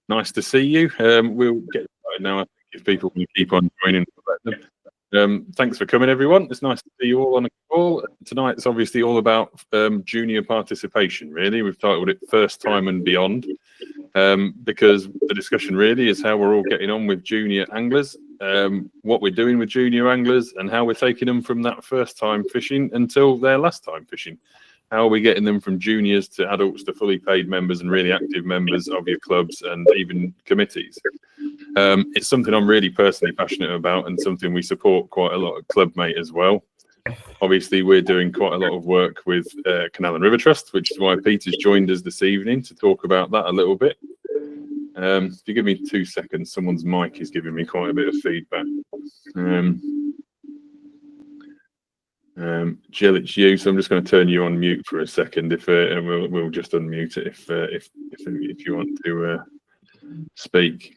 Nice to see you. We'll get started now. I think if people can keep on joining, we'll let them. Thanks for coming, everyone. It's nice to see you all on a call. Tonight, it's obviously all about junior participation, really. We've titled it First Time and Beyond, because the discussion really is how we're all getting on with junior anglers, what we're doing with junior anglers, and how we're taking them from that first time fishing until their last time fishing. How are we getting them from juniors to adults to fully paid members and really active members of your clubs and even committees? It's something I'm really personally passionate about and something we support quite a lot at Clubmate as well. Obviously, we're doing quite a lot of work with Canal and River Trust, which is why Peter's joined us this evening to talk about that a little bit. If you give me 2 seconds, someone's mic is giving me quite a bit of feedback. Jill, it's you, so I'm just going to turn you on mute for a second. And we'll just unmute it if you want to speak.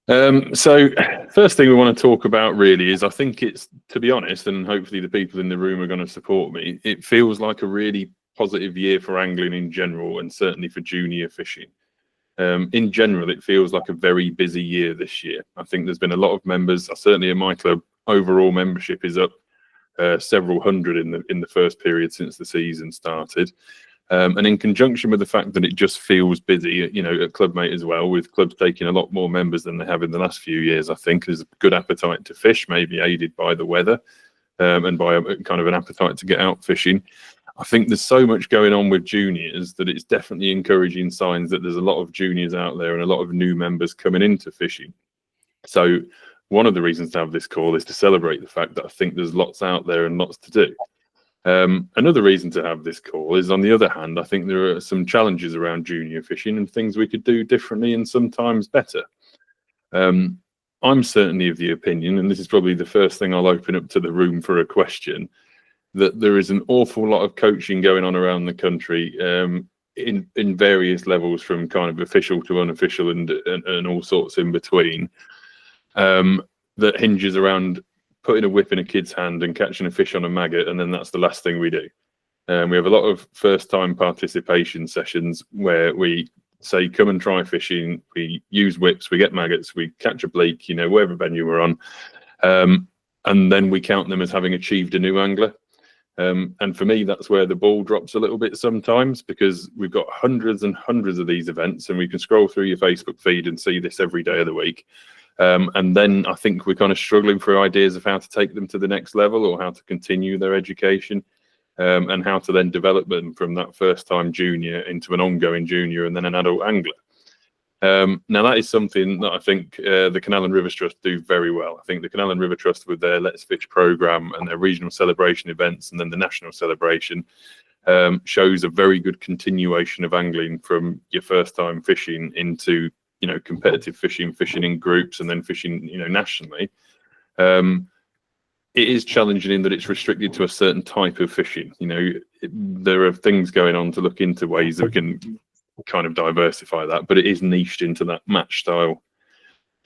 So first thing we want to talk about really is, I think it's, to be honest, and hopefully the people in the room are going to support me, it feels like a really positive year for angling in general, and certainly for junior fishing. In general, it feels like a very busy year this year. I think there's been a lot of members. Certainly in my club, overall membership is up several hundred in the first period since the season started. And in conjunction with the fact that it just feels busy, you know, at Clubmate as well, with clubs taking a lot more members than they have in the last few years, I think there's a good appetite to fish, maybe aided by the weather, and by a kind of an appetite to get out fishing. I think there's so much going on with juniors that it's definitely encouraging signs that there's a lot of juniors out there and a lot of new members coming into fishing. So one of the reasons to have this call is to celebrate the fact that I think there's lots out there and lots to do. Another reason to have this call is, on the other hand, I think there are some challenges around junior fishing and things we could do differently and sometimes better. I'm certainly of the opinion, and this is probably the first thing I'll open up to the room for a question, that there is an awful lot of coaching going on around the country, in various levels, from kind of official to unofficial and all sorts in between, that hinges around putting a whip in a kid's hand and catching a fish on a maggot, and then that's the last thing we do. We have a lot of first-time participation sessions where we say, come and try fishing. We use whips, we get maggots, we catch a bleak, you know, wherever venue we're on, and then we count them as having achieved a new angler. And for me, that's where the ball drops a little bit sometimes, because we've got hundreds and hundreds of these events, and we can scroll through your Facebook feed and see this every day of the week. And then I think we're kind of struggling for ideas of how to take them to the next level, or how to continue their education, and how to then develop them from that first time junior into an ongoing junior and then an adult angler. Now that is something that I think the Canal and River Trust do very well. I think the Canal and River Trust, with their Let's Fish programme and their regional celebration events and then the national celebration, shows a very good continuation of angling from your first time fishing into, you know, competitive fishing, fishing in groups, and then fishing, you know, nationally. It is challenging in that it's restricted to a certain type of fishing. You know, there are things going on to look into ways that we can kind of diversify that, but it is niched into that match style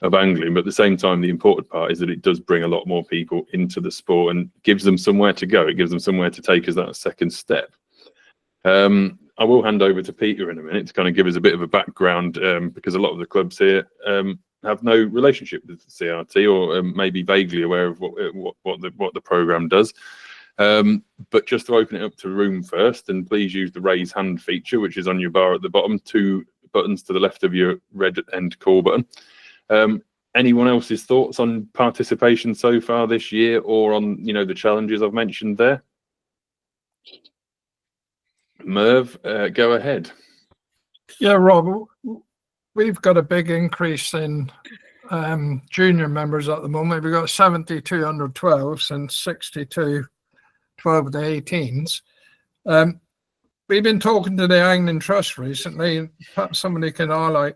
of angling. But at the same time, the important part is that it does bring a lot more people into the sport and gives them somewhere to go. It gives them somewhere to take as that second step. I will hand over to Peter in a minute to kind of give us a bit of a background, because a lot of the clubs here have no relationship with the CRT, or maybe vaguely aware of what the programme does. But just to open it up to the room first, and please use the raise hand feature, which is on your bar at the bottom, 2 buttons to the left of your red end call button. Anyone else's thoughts on participation so far this year, or on, you know, the challenges I've mentioned there? Merv, go ahead. Yeah, Rob, we've got a big increase in junior members at the moment. We've got 72 under 12 since 62 12 to 18s. We've been talking to the Angling Trust recently. Perhaps somebody can highlight,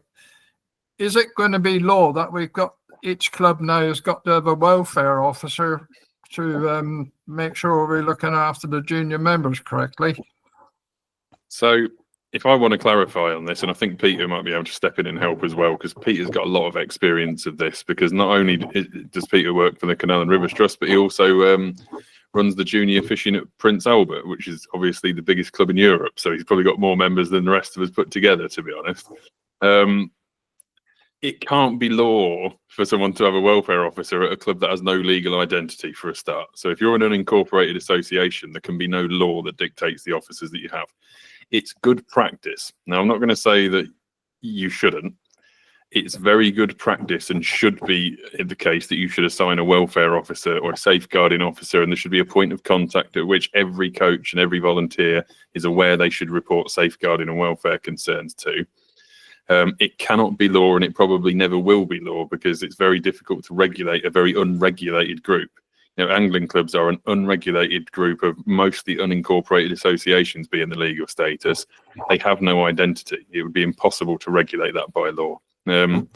is it going to be law that we've got, each club now has got to have a welfare officer to make sure we're looking after the junior members correctly? So if I want to clarify on this, and I think Peter might be able to step in and help as well, because Peter's got a lot of experience of this, because not only does Peter work for the Canal and River Trust, but he also runs the junior fishing at Prince Albert, which is obviously the biggest club in Europe. So he's probably got more members than the rest of us put together, to be honest. it can't be law for someone to have a welfare officer at a club that has no legal identity for a start. So if you're an unincorporated association, there can be no law that dictates the officers that you have. It's good practice. Now, I'm not going to say that you shouldn't. It's very good practice and should be the case that you should assign a welfare officer or a safeguarding officer, and there should be a point of contact at which every coach and every volunteer is aware they should report safeguarding and welfare concerns to. It cannot be law, and it probably never will be law, because it's very difficult to regulate a very unregulated group. You know, angling clubs are an unregulated group of mostly unincorporated associations, being the legal status. They have no identity. It would be impossible to regulate that by law. Now,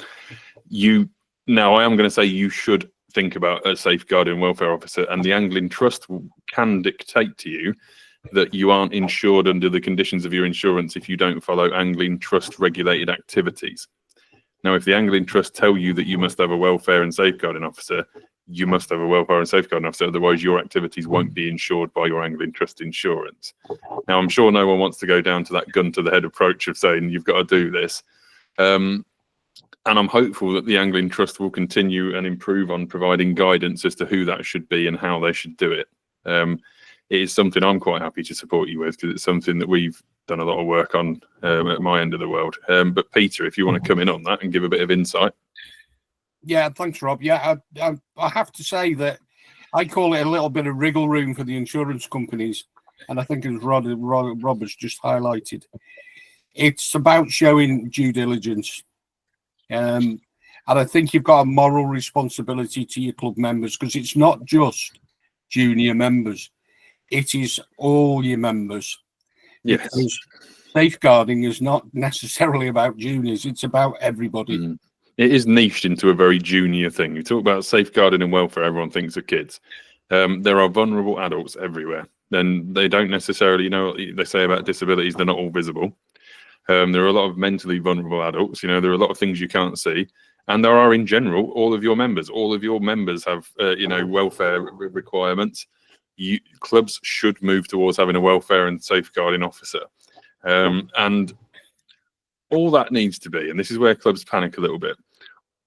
I am going to say you should think about a safeguarding welfare officer, and the Angling Trust can dictate to you that you aren't insured under the conditions of your insurance if you don't follow Angling Trust regulated activities. Now, if the Angling Trust tell you that you must have a welfare and safeguarding officer, you must have a welfare and safeguarding officer, otherwise your activities won't be insured by your Angling Trust insurance. Now, I'm sure no one wants to go down to that gun to the head approach of saying you've got to do this. And I'm hopeful that the Angling Trust will continue and improve on providing guidance as to who that should be and how they should do it. It is something I'm quite happy to support you with, because it's something that we've done a lot of work on at my end of the world. But Peter, if you want to come in on that and give a bit of insight. Yeah, thanks, Rob. Yeah, I have to say that I call it a little bit of wriggle room for the insurance companies. And I think as Rob has just highlighted, it's about showing due diligence. And I think you've got a moral responsibility to your club members, because it's not just junior members. It is all your members. Yes. Because safeguarding is not necessarily about juniors. It's about everybody. It is niched into a very junior thing. You talk about safeguarding and welfare, everyone thinks of kids. There are vulnerable adults everywhere. And they don't necessarily, you know what they say about disabilities, they're not all visible. There are a lot of mentally vulnerable adults. You know, there are a lot of things you can't see. And there are, in general, all of your members have, welfare requirements. Clubs should move towards having a welfare and safeguarding officer. And all that needs to be, and this is where clubs panic a little bit,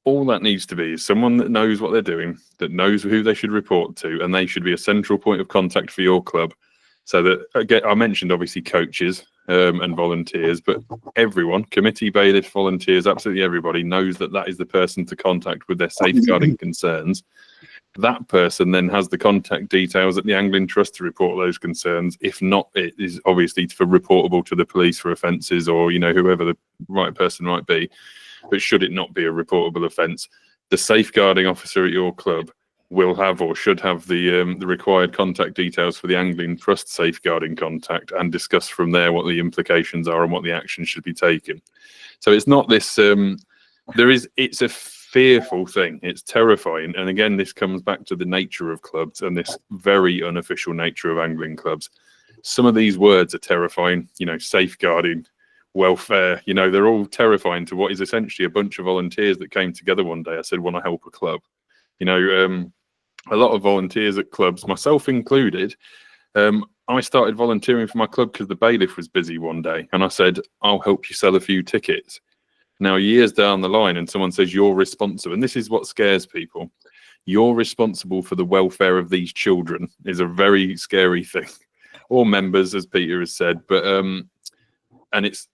all that needs to be is someone that knows what they're doing, that knows who they should report to, and they should be a central point of contact for your club. So that, again, I mentioned obviously coaches and volunteers, but everyone, committee, bailiff, volunteers, absolutely everybody knows that that is the person to contact with their safeguarding concerns. That person then has the contact details at the Angling Trust to report those concerns. If not, it is obviously for reportable to the police for offences, or, you know, whoever the right person might be. But should it not be a reportable offence, the safeguarding officer at your club will have, or should have, the required contact details for the Angling Trust safeguarding contact, and discuss from there what the implications are and what the action should be taken. So it's not this, it's a fearful thing. It's terrifying. And again, this comes back to the nature of clubs and this very unofficial nature of angling clubs. Some of these words are terrifying, you know, safeguarding, welfare, you know, they're all terrifying to what is essentially a bunch of volunteers that came together one day. I said, want to help a club. You know, a lot of volunteers at clubs, myself included, I started volunteering for my club because the bailiff was busy one day, and I said, I'll help you sell a few tickets. Now, years down the line, and someone says you're responsible, and this is what scares people, you're responsible for the welfare of these children, is a very scary thing. Or members, as Peter has said, but and it's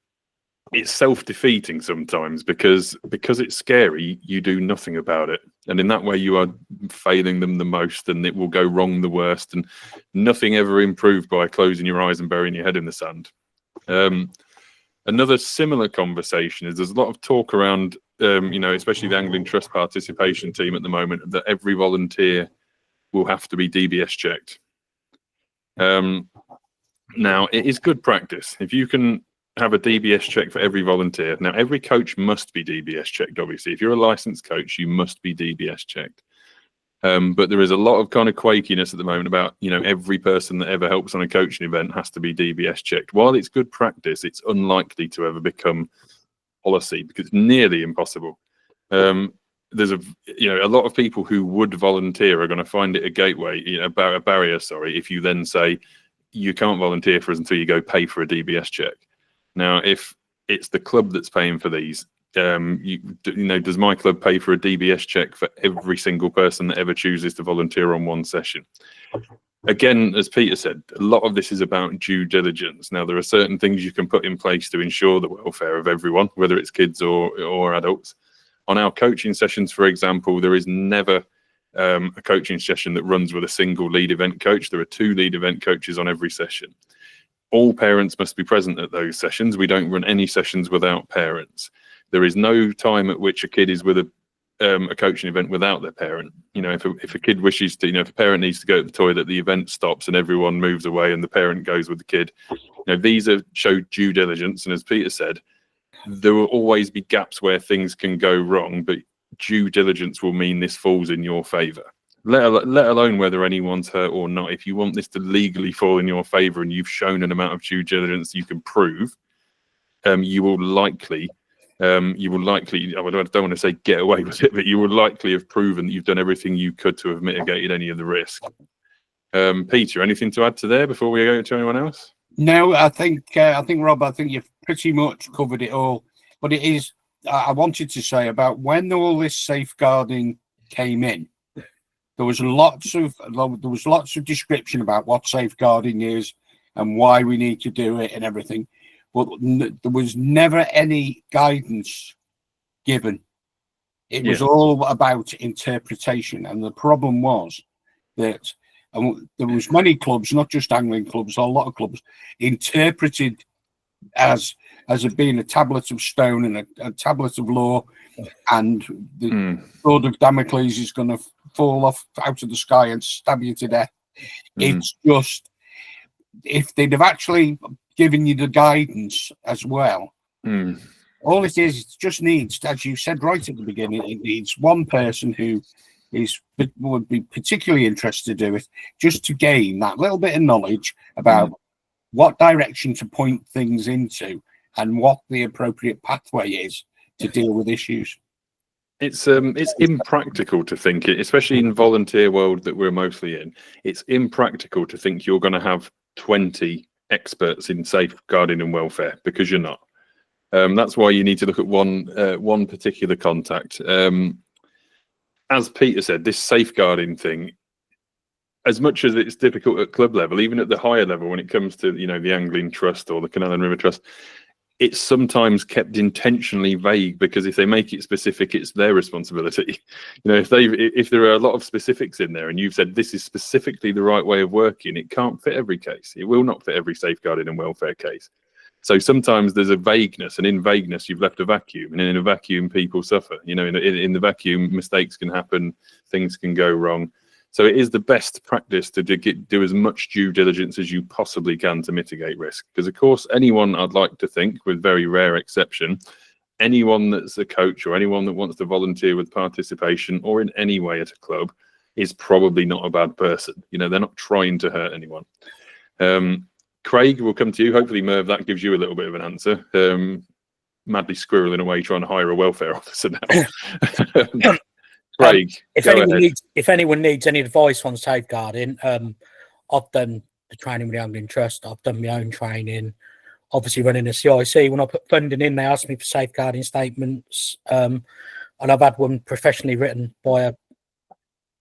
self-defeating sometimes, because it's scary, you do nothing about it. And in that way, you are failing them the most, and it will go wrong the worst, and nothing ever improved by closing your eyes and burying your head in the sand. Another similar conversation is there's a lot of talk around, you know, especially the Angling Trust participation team at the moment, that every volunteer will have to be DBS checked. Now, it is good practice if you can have a DBS check for every volunteer. Now, every coach must be DBS checked, obviously. If you're a licensed coach, you must be DBS checked. But there is a lot of kind of quakiness at the moment about, you know, every person that ever helps on a coaching event has to be DBS checked. While it's good practice, it's unlikely to ever become policy, because it's nearly impossible. There's a lot of people who would volunteer are going to find it a gateway, you know, a barrier, if you then say you can't volunteer for us until you go pay for a DBS check. Now, if it's the club that's paying for these, Does my club pay for a DBS check for every single person that ever chooses to volunteer on one session? Again, as Peter said, a lot of this is about due diligence. Now, there are certain things you can put in place to ensure the welfare of everyone, whether it's kids or adults. On our coaching sessions, for example, there is never a coaching session that runs with a single lead event coach. There are 2 lead event coaches on every session. All parents must be present at those sessions. We don't run any sessions without parents. There is no time at which a kid is with a coaching event without their parent. If a kid wishes to, if a parent needs to go to the toilet, the event stops and everyone moves away and the parent goes with the kid. These show due diligence. And as Peter said, there will always be gaps where things can go wrong, but due diligence will mean this falls in your favour. Let alone whether anyone's hurt or not. If you want this to legally fall in your favour and you've shown an amount of due diligence you can prove, you will likely, I don't want to say get away with it, but you will likely have proven that you've done everything you could to have mitigated any of the risk. Peter, anything to add to there before we go to anyone else? No, I think Rob, I think you've pretty much covered it all. But it is, I wanted to say about when all this safeguarding came in, there was lots of description about what safeguarding is and why we need to do it and everything. But there was never any guidance given. It was all about interpretation. And the problem was that there was many clubs, not just angling clubs, a lot of clubs, interpreted as it being a tablet of stone and a tablet of law, and the sword of Damocles is going to fall off out of the sky and stab you to death. It's just, if they'd have actually given you the guidance as well, all it is, it just needs, as you said right at the beginning, it needs one person who would be particularly interested to do it, just to gain that little bit of knowledge about what direction to point things into and what the appropriate pathway is to deal with issues. It's impractical to think it, especially in volunteer world that we're mostly in. It's impractical to think you're going to have 20 experts in safeguarding and welfare, because you're not. That's why you need to look at one particular contact. As Peter said, this safeguarding thing, as much as it's difficult at club level, even at the higher level, when it comes to the Angling Trust or the Canal and River Trust, it's sometimes kept intentionally vague, because if they make it specific, it's their responsibility. If there are a lot of specifics in there and you've said this is specifically the right way of working, it can't fit every case. It will not fit every safeguarding and welfare case. So sometimes there's a vagueness, and in vagueness you've left a vacuum, and in a vacuum people suffer. In the vacuum, mistakes can happen, things can go wrong. So it is the best practice to do as much due diligence as you possibly can to mitigate risk. Because, of course, anyone, I'd like to think, with very rare exception, anyone that's a coach or anyone that wants to volunteer with participation or in any way at a club is probably not a bad person. They're not trying to hurt anyone. Craig, we'll come to you. Hopefully, Merv, that gives you a little bit of an answer. Madly squirreling away trying to hire a welfare officer now. Craig, if anyone needs any advice on safeguarding, I've done the training with the Angling Trust. I've done my own training. Obviously, running a CIC, when I put funding in, they asked me for safeguarding statements, and I've had one professionally written by a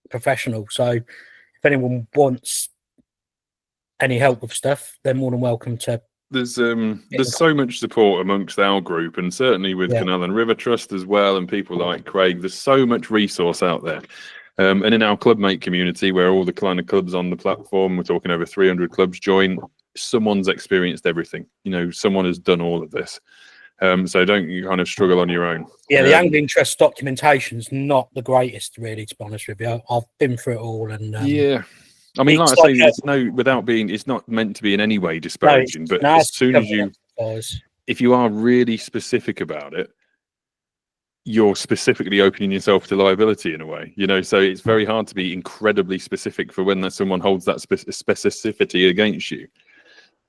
professional. So, if anyone wants any help with stuff, they're more than welcome to. There's so much support amongst our group, and certainly with Canal and River Trust as well, and people like Craig. There's so much resource out there, and in our Clubmate community, where all the kind of clubs on the platform, we're talking over 300 clubs join. Someone's experienced everything. Someone has done all of this. So don't you kind of struggle on your own. Yeah, the Angling Trust documentation's not the greatest, really, to be honest with you. I've been through it all, and I mean, like I say, it's not meant to be in any way disparaging, but as soon as if you are really specific about it, you're specifically opening yourself to liability in a way, so it's very hard to be incredibly specific for when someone holds that specificity against you.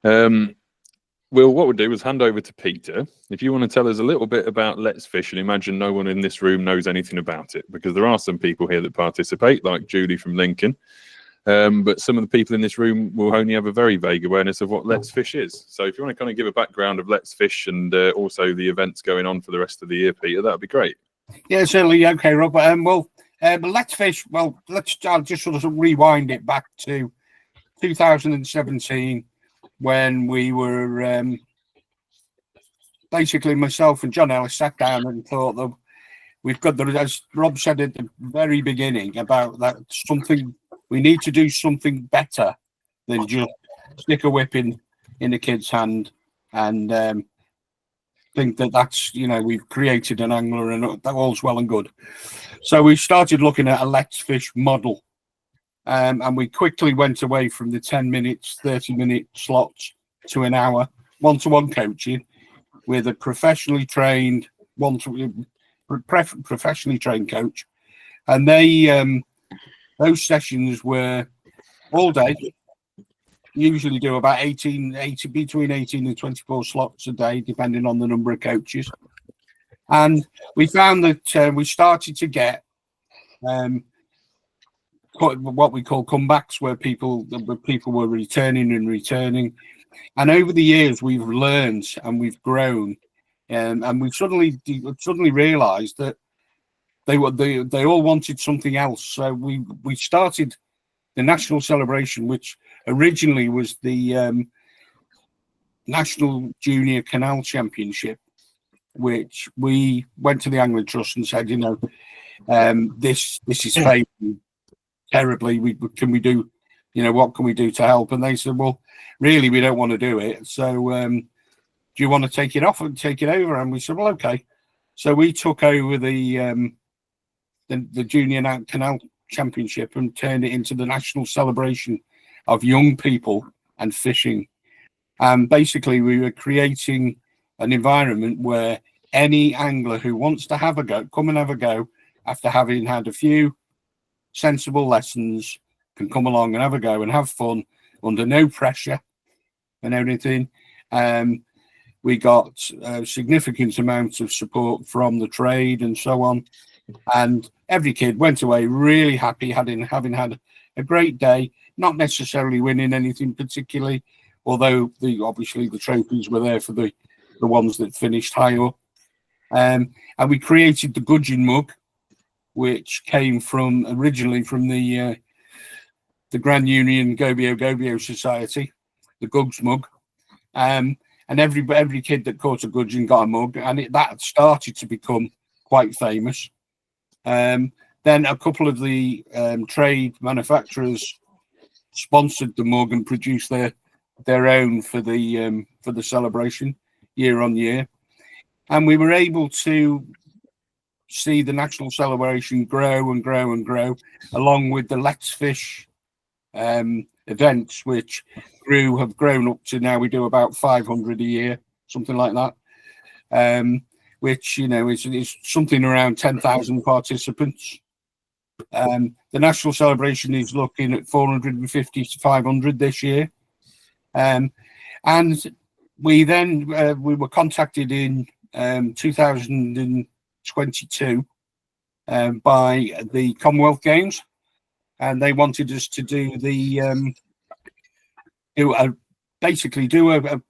Well, what we'll do is hand over to Peter. If you want to tell us a little bit about Let's Fish, and imagine no one in this room knows anything about it, because there are some people here that participate, like Julie from Lincoln. But some of the people in this room will only have a very vague awareness of what Let's Fish is. So if you want to kind of give a background of Let's Fish and also the events going on for the rest of the year, Peter, that would be great. Yeah, certainly. Okay, Rob. But Let's Fish. Well, I'll just sort of rewind it back to 2017 when we were basically myself and John Ellis sat down and thought that we've got as Rob said at the very beginning about that we need to do something better than just stick a whip in a kid's hand and think that's we've created an angler and that all's well and good. So we started looking at a Let's Fish model, and we quickly went away from the 10 minutes, 30-minute slots to an hour one-to-one coaching with a professionally trained professionally trained coach, and those sessions were all day. Usually do about between 18 and 24 slots a day, depending on the number of coaches. And we found that we started to get what we call comebacks, where people were returning. And over the years, we've learned and we've grown, and we've suddenly realised that they all wanted something else. So we started the national celebration, which originally was the National Junior Canal Championship, which we went to the Angling Trust and said, this is failing terribly. What can we do to help? And they said, well, really, we don't want to do it. So do you want to take it off and take it over? And we said, well, okay. So we took over the Junior Canal Championship and turned it into the national celebration of young people and fishing. And basically, we were creating an environment where any angler who wants to have a go, come and have a go after having had a few sensible lessons, can come along and have a go and have fun under no pressure and everything. We got a significant amount of support from the trade and so on. And every kid went away really happy, having had a great day, not necessarily winning anything particularly, although obviously the trophies were there for the ones that finished high up. And we created the Gudgeon mug, which came originally from the Grand Union Gobio Society, the Gugs mug. And every kid that caught a gudgeon got a mug, and that started to become quite famous. Then a couple of the trade manufacturers sponsored the mug and produced their own for the celebration year on year, and we were able to see the national celebration grow and grow and grow, along with the Let's Fish events, which have grown up to now we do about 500 a year, something like that. Which is something around 10,000 participants. The national celebration is looking at 450 to 500 this year. And we were contacted in 2022 by the Commonwealth Games, and they wanted us to do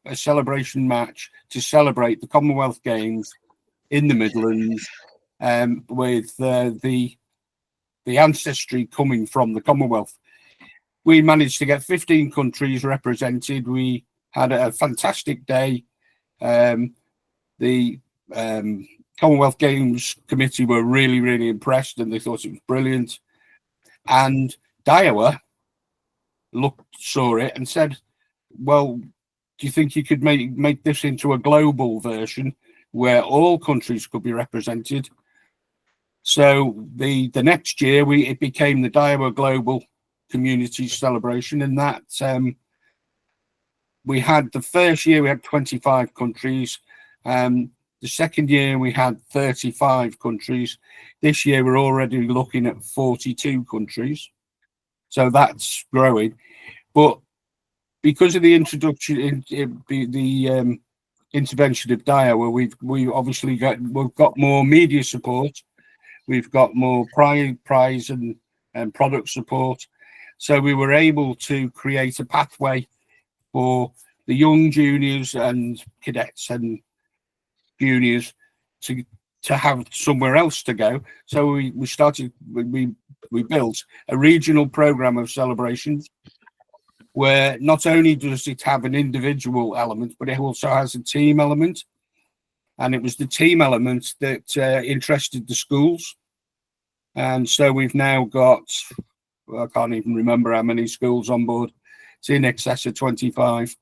a celebration match to celebrate the Commonwealth Games in the Midlands, with the ancestry coming from the Commonwealth. We managed to get 15 countries represented. We had a fantastic day. The Commonwealth Games Committee were really, really impressed, and they thought it was brilliant. And Daiwa saw it and said, well, do you think you could make this into a global version where all countries could be represented? So the next year it became the Daiwa Global Community Celebration, and that we had the first year we had 25 countries. The second year we had 35 countries. This year we're already looking at 42 countries. So that's growing. But because of the introduction, the intervention of Daiwa, we've got more media support. We've got more prize and product support. So we were able to create a pathway for the young juniors and cadets and juniors to have somewhere else to go. So we built a regional program of celebrations where not only does it have an individual element, but it also has a team element. And it was the team element that interested the schools. And so we've now got, I can't even remember how many schools on board. It's in excess of 25.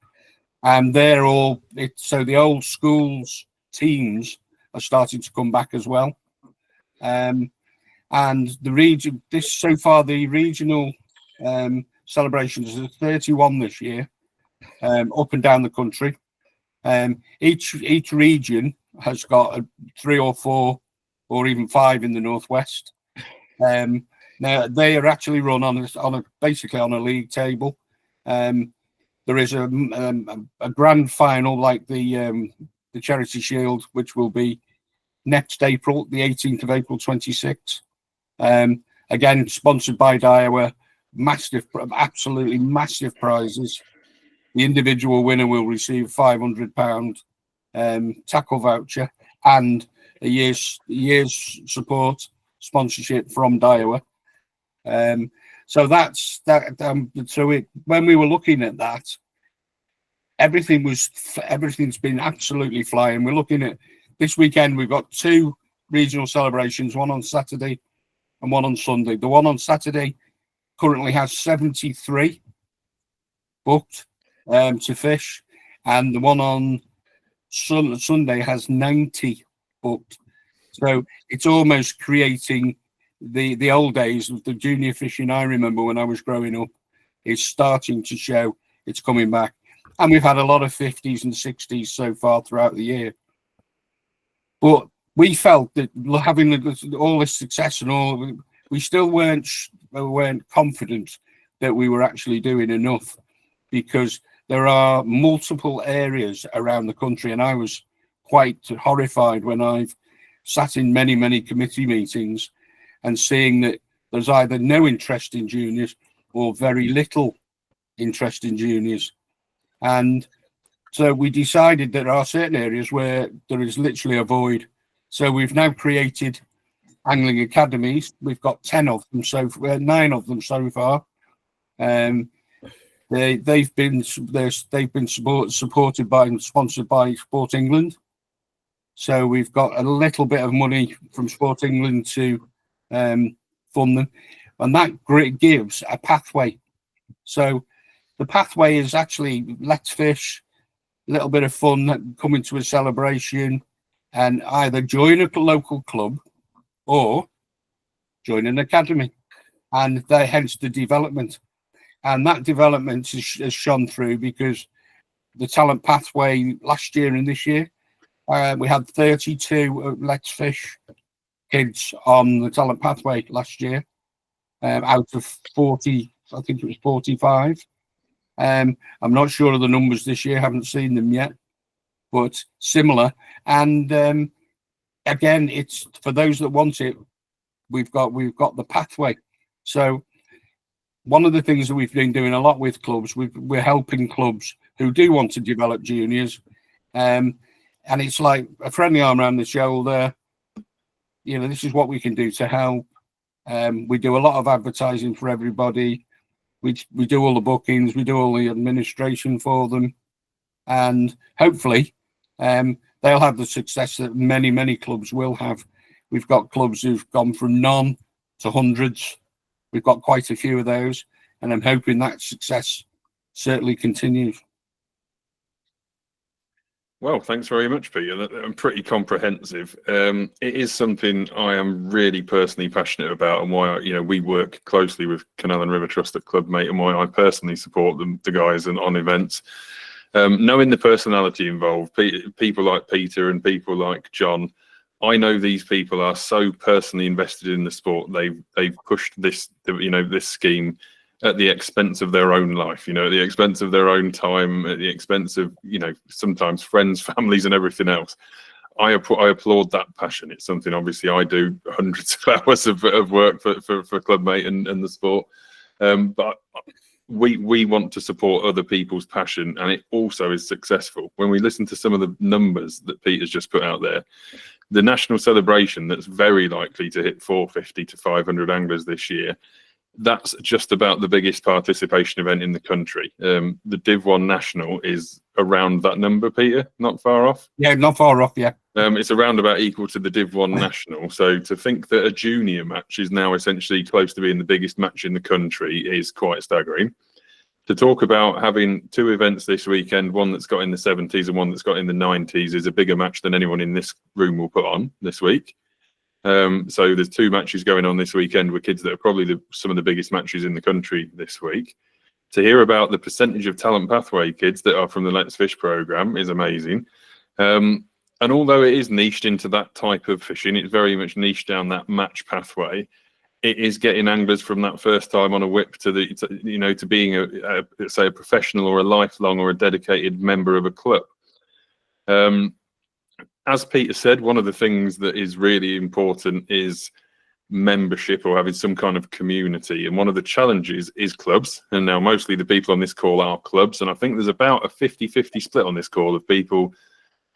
And they're all, so the old schools teams are starting to come back as well. And the region, so far, the regional celebrations are 31 this year, up and down the country. Each region has got 3 or 4 or even 5 in the northwest. Now they are actually run basically on a league table. There is a grand final like the Charity Shield, which will be next April, the 18th of April 26. Again, sponsored by Daiwa. Massive, absolutely massive prizes. The individual winner will receive £500 tackle voucher and a year's support sponsorship from Daiwa. So that's that. When we were looking at that, everything's been absolutely flying. We're looking at this weekend. We've got 2 regional celebrations, one on Saturday and one on Sunday. The one on Saturday currently has 73 booked to fish, and the one on Sunday has 90 booked. So it's almost creating the old days of the junior fishing I remember when I was growing up. Is starting to show it's coming back, and we've had a lot of 50s and 60s so far throughout the year. But we felt that having all this success and all, we still weren't confident that we were actually doing enough, because there are multiple areas around the country, and I was quite horrified when I've sat in many committee meetings and seeing that there's either no interest in juniors or very little interest in juniors. And so we decided that there are certain areas where there is literally a void. So we've now created angling academies. We've got 9 of them so far. They've been supported by and sponsored by Sport England. So we've got a little bit of money from Sport England to fund them, and that gives a pathway. So the pathway is actually let's fish, a little bit of fun, coming to a celebration, and either join a local club or join an academy, and hence the development. And that development has shone through, because the talent pathway last year and this year, we had 32 Let's Fish kids on the talent pathway last year, out of 40, I think it was 45. I'm not sure of the numbers this year, haven't seen them yet, but similar. And again, it's for those that want it, we've got the pathway. So one of the things that we've been doing a lot with clubs, we're helping clubs who do want to develop juniors, and it's like a friendly arm around the shoulder. This is what we can do to help. We do a lot of advertising for everybody. We do all the bookings, we do all the administration for them, and hopefully they'll have the success that many clubs will have. We've got clubs who've gone from none to hundreds. We've got quite a few of those, and I'm hoping that success certainly continues. Well, thanks very much, Peter. I'm pretty comprehensive. It is something I am really personally passionate about, and why we work closely with Canal and River Trust at Clubmate, and why I personally support the guys on events. Knowing the personality involved, people like Peter and people like John, I know these people are so personally invested in the sport. They've pushed this scheme at the expense of their own life, at the expense of their own time, at the expense of sometimes friends, families, and everything else. I applaud that passion. It's something obviously I do hundreds of hours of work for Clubmate and the sport. But we want to support other people's passion, and it also is successful. When we listen to some of the numbers that Peter's just put out there, the national celebration that's very likely to hit 450 to 500 anglers this year, that's just about the biggest participation event in the country. The Div 1 National is around that number, Peter, not far off. Yeah, not far off, yeah. It's around about equal to the Div 1 National. So to think that a junior match is now essentially close to being the biggest match in the country is quite staggering. To talk about having two events this weekend, one that's got in the 70s and one that's got in the 90s, is a bigger match than anyone in this room will put on this week. So there's two matches going on this weekend with kids that are probably some of the biggest matches in the country this week. To hear about the percentage of talent pathway kids that are from the Let's Fish program is amazing. And although it is niched into that type of fishing, it's very much niched down that match pathway. It is getting anglers from that first time on a whip to being a professional or a lifelong or a dedicated member of a club. As Peter said, one of the things that is really important is membership or having some kind of community. And one of the challenges is clubs. And now mostly the people on this call are clubs. And I think there's about a 50-50 split on this call of people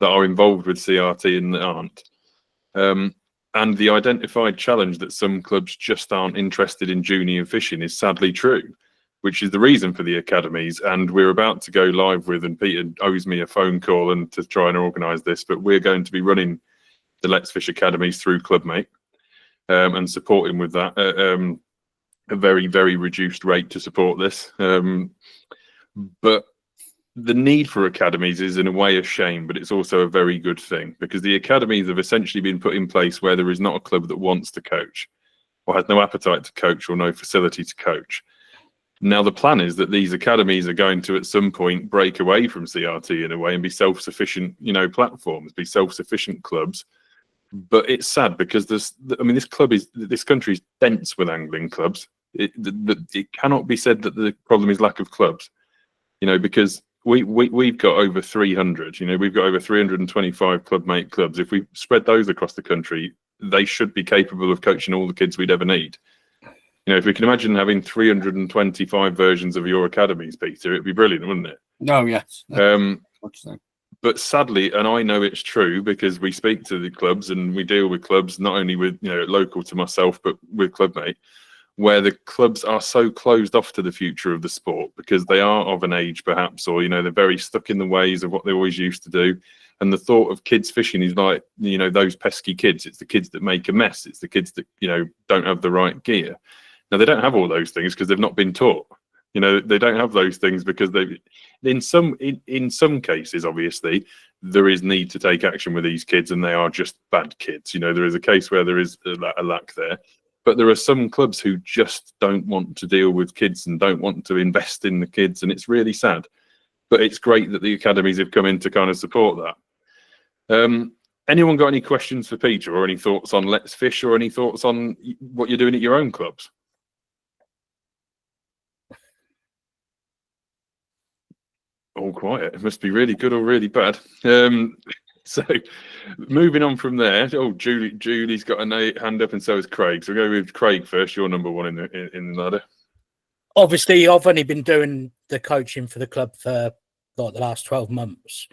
that are involved with CRT and that aren't. And the identified challenge that some clubs just aren't interested in junior fishing is sadly true, which is the reason for the academies. And we're about to go live with, and Peter owes me a phone call and to try and organise this, but we're going to be running the Let's Fish academies through Clubmate and supporting with that a very, very reduced rate to support this. But the need for academies is in a way a shame, but it's also a very good thing, because the academies have essentially been put in place where there is not a club that wants to coach or has no appetite to coach or no facility to coach. Now, the plan is that these academies are going to, at some point, break away from CRT in a way and be self-sufficient, platforms, be self-sufficient clubs. But it's sad because this country is dense with angling clubs. It cannot be said that the problem is lack of clubs, because we've got over 300. We've got over 325 Clubmate clubs. If we spread those across the country, they should be capable of coaching all the kids we'd ever need. If we can imagine having 325 versions of your academies, Peter, it'd be brilliant, wouldn't it? No, yes. But sadly, and I know it's true because we speak to the clubs and we deal with clubs, not only with, local to myself, but with Clubmate, where the clubs are so closed off to the future of the sport because they are of an age perhaps, or, they're very stuck in the ways of what they always used to do. And the thought of kids fishing is like, those pesky kids. It's the kids that make a mess. It's the kids that, don't have the right gear. Now, they don't have all those things because they've not been taught. They don't have those things because in some cases, obviously, there is need to take action with these kids and they are just bad kids. There is a case where there is a lack there. But there are some clubs who just don't want to deal with kids and don't want to invest in the kids. And it's really sad. But it's great that the academies have come in to kind of support that. Anyone got any questions for Peter or any thoughts on Let's Fish or any thoughts on what you're doing at your own clubs? All quiet. It must be really good or really bad. So moving on from there. Oh, Julie's got a hand up, and so has Craig. So we'll go with Craig first. You're number one in the ladder. Obviously, I've only been doing the coaching for the club for like the last 12 months.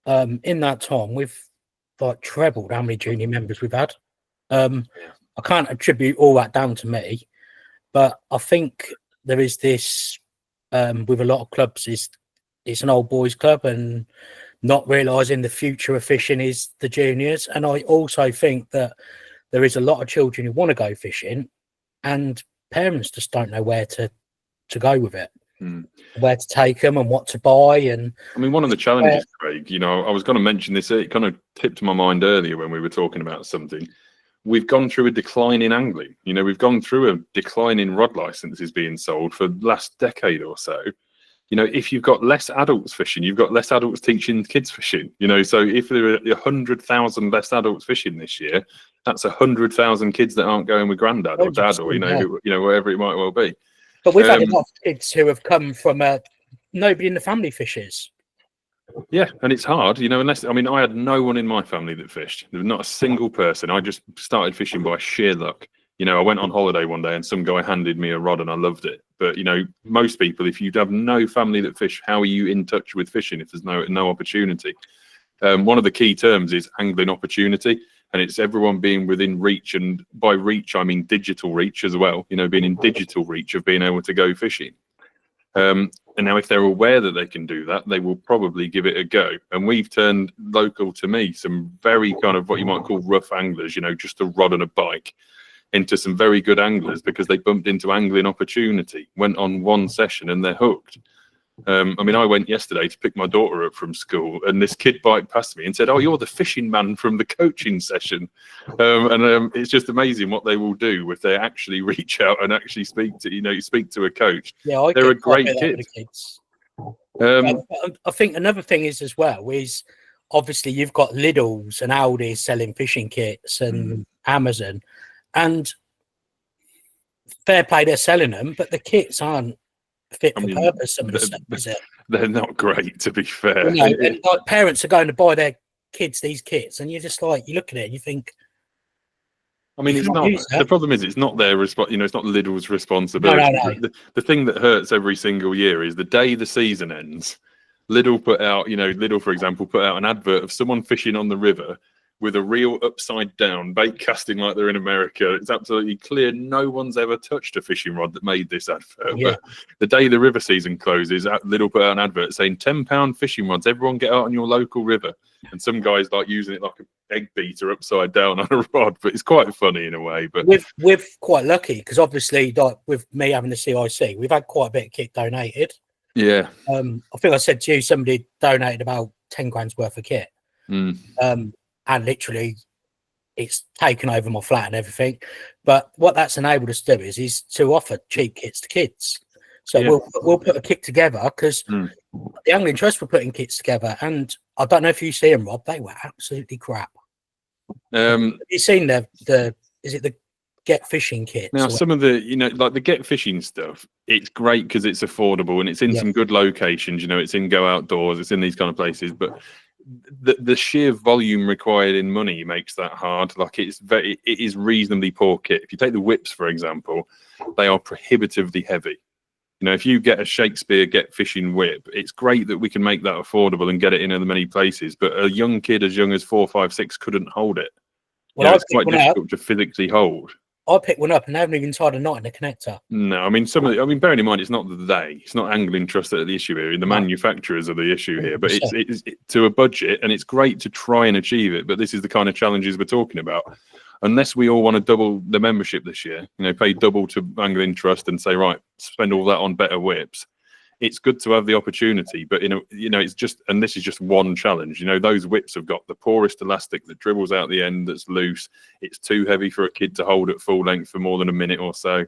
In that time, we've trebled how many junior members we've had. I can't attribute all that down to me, but I think there is this with a lot of clubs it's an old boys club and not realising the future of fishing is the juniors. And I also think that there is a lot of children who want to go fishing and parents just don't know where to go with it, where to take them and what to buy. And one of the challenges, Craig, I was going to mention this, it kind of tipped my mind earlier when we were talking about something. We've gone through a decline in angling. We've gone through a decline in rod licenses being sold for the last decade or so. If you've got less adults fishing, you've got less adults teaching kids fishing. So if there are 100,000 less adults fishing this year, that's 100,000 kids that aren't going with granddad or dad or wherever it might well be. But we've had a lot of kids who have come from nobody in the family fishes. Yeah, and it's hard, unless I had no one in my family that fished. There was not a single person. I just started fishing by sheer luck. You know, I went on holiday one day and some guy handed me a rod and I loved it. But, you know, most people, if you have no family that fish, how are you in touch with fishing if there's no opportunity? One of the key terms is angling opportunity, and it's everyone being within reach. And by reach, I mean digital reach as well, you know, being in digital reach of being able to go fishing. And now if they're aware that they can do that, they will probably give it a go. And we've turned local to me some very kind of what you might call rough anglers, you know, just a rod and a bike, into some very good anglers because they bumped into angling opportunity, went on one session and they're hooked. I mean, I went yesterday to pick my daughter up from school and this kid biked past me and said, "Oh, you're the fishing man from the coaching session." It's just amazing what they will do if they actually reach out and actually speak to a coach. Yeah, they're a great kid. I think another thing is as well is obviously you've got Lidl's and Aldi's selling fishing kits and Amazon, and fair play, they're selling them, but the kits aren't fit for purpose. Some of the stuff, is it? They're not great, to be fair. You know, and, like, parents are going to buy their kids these kits, and you're just like, you look at it, and you think. I mean, it's not. The problem is, it's not their response. You know, it's not Lidl's responsibility. No. The thing that hurts every single year is the day the season ends. Lidl put out, you know, Lidl, for example, put out an advert of someone fishing on the river with a reel upside down, bait casting like they're in America. It's absolutely clear no one's ever touched a fishing rod that made this advert. Yeah. But the day the river season closes, Lidl put out an advert saying £10 fishing rods, everyone get out on your local river. And some guys like using it like an egg beater upside down on a rod, but it's quite funny in a way. But we're quite lucky because obviously, like with me having the CIC, we've had quite a bit of kit donated. Yeah. I think I said to you, somebody donated about 10 grand's worth of kit. And literally it's taken over my flat and everything. But what that's enabled us to do is to offer cheap kits to kids. So we'll put a kit together because the Angling Trust were putting kits together, and I don't know if you see them, Rob, they were absolutely crap. Have you seen the is it the Get Fishing kits? Now, some of the, you know, like the Get Fishing stuff, it's great because it's affordable and it's in some good locations. You know, it's in Go Outdoors, it's in these kind of places, but the sheer volume required in money makes that hard. Like it is reasonably poor kit. If you take the whips, for example, they are prohibitively heavy. You know, if you get a Shakespeare Get Fishing whip, it's great that we can make that affordable and get it in as many places. But a young kid as young as 4, 5, 6 couldn't hold it. Well, it's quite difficult to physically hold. I picked one up and they haven't even tied a knot in the connector. No, I mean, bearing in mind, it's not it's not Angling Trust that are the issue here. The manufacturers are the issue here, but it's to a budget, and it's great to try and achieve it. But this is the kind of challenges we're talking about. Unless we all want to double the membership this year, you know, pay double to Angling Trust and say, right, spend all that on better whips. It's good to have the opportunity, but it's just, and this is just one challenge. You know, those whips have got the poorest elastic that dribbles out the end, that's loose. It's too heavy for a kid to hold at full length for more than a minute or so.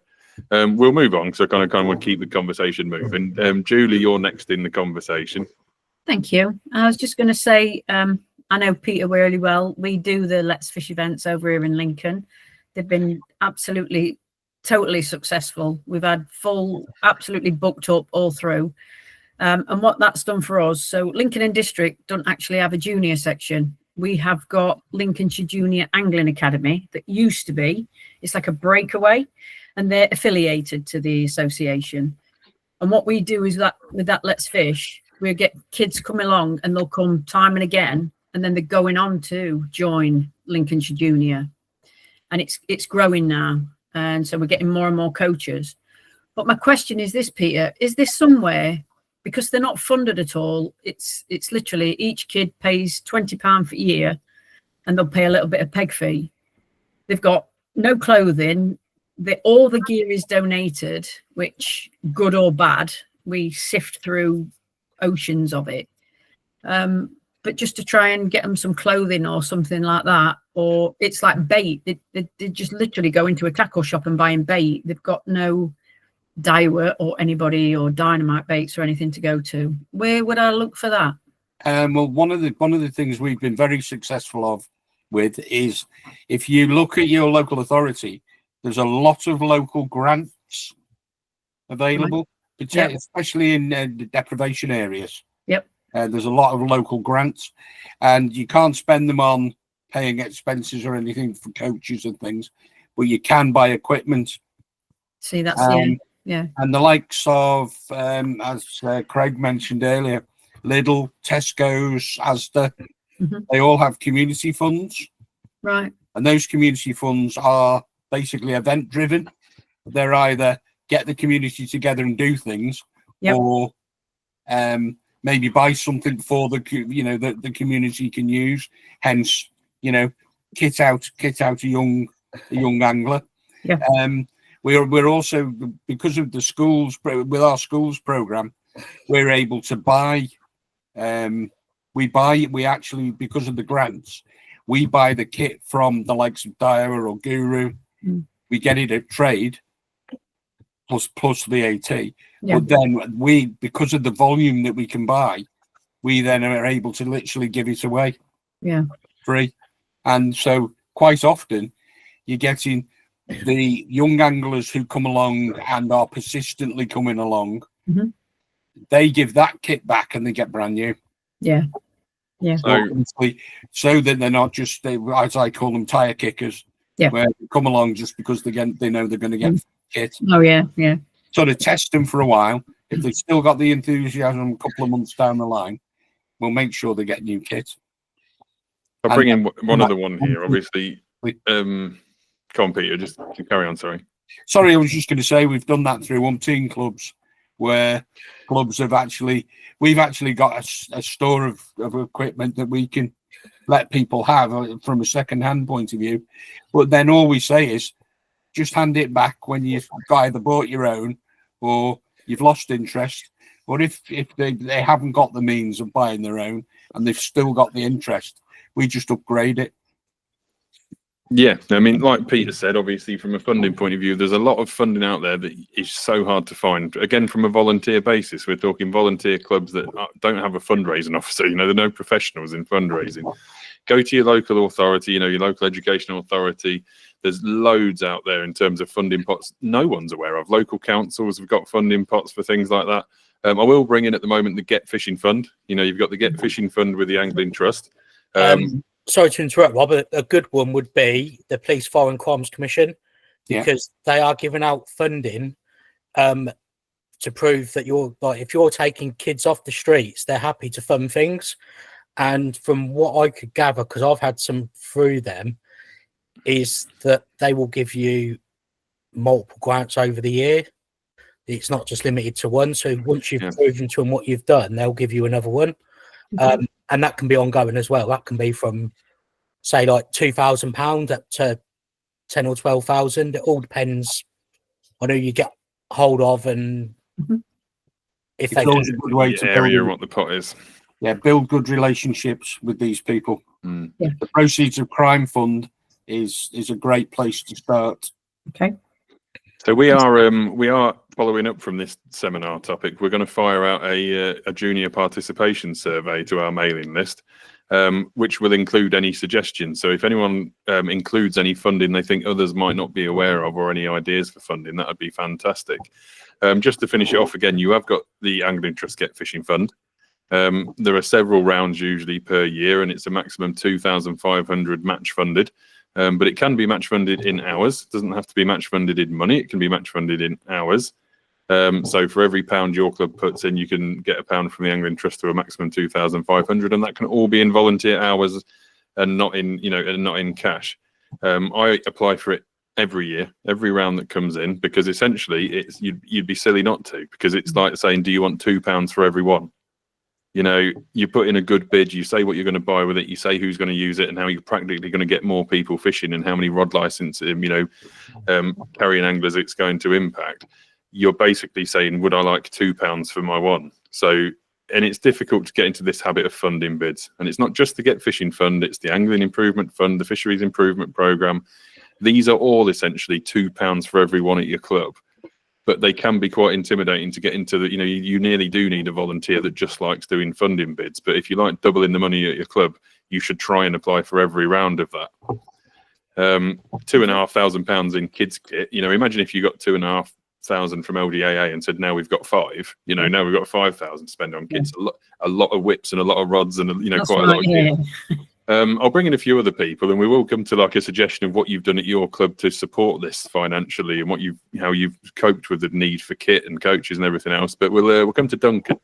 We'll move on because I kind of want to keep the conversation moving. Julie, you're next in the conversation. Thank you. I was just going to say, I know Peter really well. We do the Let's Fish events over here in Lincoln. They've been totally successful. We've had absolutely booked up all through. And what that's done for us, so Lincoln and District don't actually have a junior section. We have got Lincolnshire Junior Angling Academy that used to be. It's like a breakaway, and they're affiliated to the association. And what we do is that with that Let's Fish, we get kids coming along and they'll come time and again, and then they're going on to join Lincolnshire Junior. And it's growing now. And so we're getting more and more coaches. But my question is this, Peter, is this somewhere, because they're not funded at all, it's literally each kid pays £20 for a year and they'll pay a little bit of peg fee. They've got no clothing. All the gear is donated, which, good or bad, we sift through oceans of it. But just to try and get them some clothing or something like that, or it's like bait. They just literally go into a tackle shop and buying bait. They've got no Daiwa or anybody or Dynamite baits or anything to go to. Where would I look for that? Well, one of the things we've been very successful with is if you look at your local authority, there's a lot of local grants available, especially in the deprivation areas. Yep. There's a lot of local grants, and you can't spend them on paying expenses or anything for coaches and things, but you can buy equipment. See, that's yeah. And the likes of, as Craig mentioned earlier, Lidl, Tesco's, Asda, they all have community funds. Right. And those community funds are basically event driven. They're either get the community together and do things, or maybe buy something for the community can use. Hence, kit out a young angler. Yeah. We're also, because of the schools, with our schools program, we're able to buy. We actually, because of the grants, we buy the kit from the likes of Dyer or Guru. We get it at trade plus VAT. Yeah. But then we, because of the volume that we can buy, we then are able to literally give it away. Yeah. Free. And so quite often you're getting the young anglers who come along and are persistently coming along. They give that kit back and they get brand new. Yeah. Yeah. So that they're not just, as I call them, tire kickers. Yeah. Where they come along just because they know they're going to get kit. Oh yeah. Yeah. Sort of test them for a while. If they've still got the enthusiasm a couple of months down the line, we'll make sure they get new kit. I'll bring in one other one here. Obviously, come on, Peter, just carry on. Sorry, I was just going to say we've done that through umpteen clubs, where clubs we've actually got a store of equipment that we can let people have from a second-hand point of view. But then all we say is just hand it back when you've either bought your own or you've lost interest. Or if they haven't got the means of buying their own and they've still got the interest, we just upgrade it. Yeah, I mean, like Peter said, obviously from a funding point of view, there's a lot of funding out there that is so hard to find. Again, from a volunteer basis, we're talking volunteer clubs that don't have a fundraising officer. There are no professionals in fundraising. Go to your local authority, your local educational authority. There's loads out there in terms of funding pots no one's aware of. Local councils have got funding pots for things like that. I will bring in at the moment the Get Fishing Fund. You've got the Get Fishing Fund with the Angling Trust. Sorry to interrupt, Rob. A good one would be the Police Foreign Crimes Commission, because they are giving out funding to prove that if you're taking kids off the streets, they're happy to fund things. And from what I could gather, because I've had some through them, is that they will give you multiple grants over the year. It's not just limited to one. So once you've proven to them what you've done, they'll give you another one. And that can be ongoing as well. That can be from, say, like £2,000 up to 10 or 12,000. It all depends on who you get hold of and if they can. A good way to area what the pot is. Yeah, build good relationships with these people. Yeah. The Proceeds of Crime Fund is a great place to start. Okay. So we are following up from this seminar topic. We're going to fire out a junior participation survey to our mailing list, which will include any suggestions. So if anyone includes any funding they think others might not be aware of, or any ideas for funding, that would be fantastic. Just to finish it off again, you have got the Angling Trust Get Fishing Fund. There are several rounds usually per year, and it's a maximum 2,500 match funded. But it can be match funded in hours. It doesn't have to be match funded in money. It can be match funded in hours. So for every £1 your club puts in, you can get £1 from the Angling Trust to a maximum 2,500, and that can all be in volunteer hours and not in and not in cash. I apply for it every year, every round that comes in, because essentially you'd be silly not to, because it's like saying, do you want £2 for every one? You put in a good bid, you say what you're going to buy with it, you say who's going to use it and how you're practically going to get more people fishing and how many rod licenses, carrying anglers it's going to impact. You're basically saying, would I like £2 for my one? So, and it's difficult to get into this habit of funding bids. And it's not just the Get Fishing Fund, it's the Angling Improvement Fund, the Fisheries Improvement Programme. These are all essentially £2 for every one at your club. But they can be quite intimidating to get into. You nearly do need a volunteer that just likes doing funding bids. But if you like doubling the money at your club, you should try and apply for every round of that. £2,500 in kids kit. Imagine if you got 2,500 from LDAA and said, now we've got 5. Now we've got 5,000 to spend on kits. A lot of whips and a lot of rods and quite a lot of gear. I'll bring in a few other people, and we will come to like a suggestion of what you've done at your club to support this financially, and how you've coped with the need for kit and coaches and everything else. But we'll come to Duncan.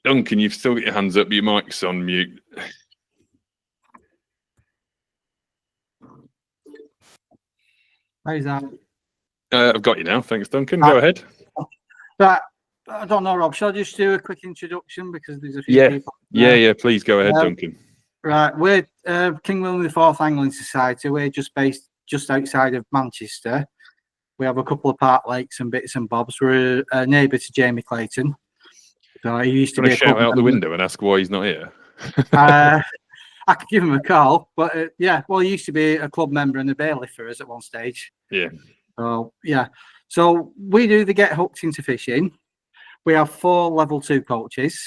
Duncan, you've still got your hands up. Your mic's on mute. How's that? I've got you now. Thanks, Duncan. Go ahead. Right. I don't know, Rob. Shall I just do a quick introduction because there's a few people? Yeah. Please go ahead, Duncan. Right. We're King William IV Angling Society. We're just based just outside of Manchester. We have a couple of park lakes and bits and bobs. We're a neighbour to Jamie Clayton. So he used to be a shout out the member. window and ask why he's not here. I could give him a call, but yeah, well, he used to be a club member and a bailiff for us at one stage. Yeah. So yeah, so we do the Get Hooked Into Fishing. We have 4 level 2 coaches.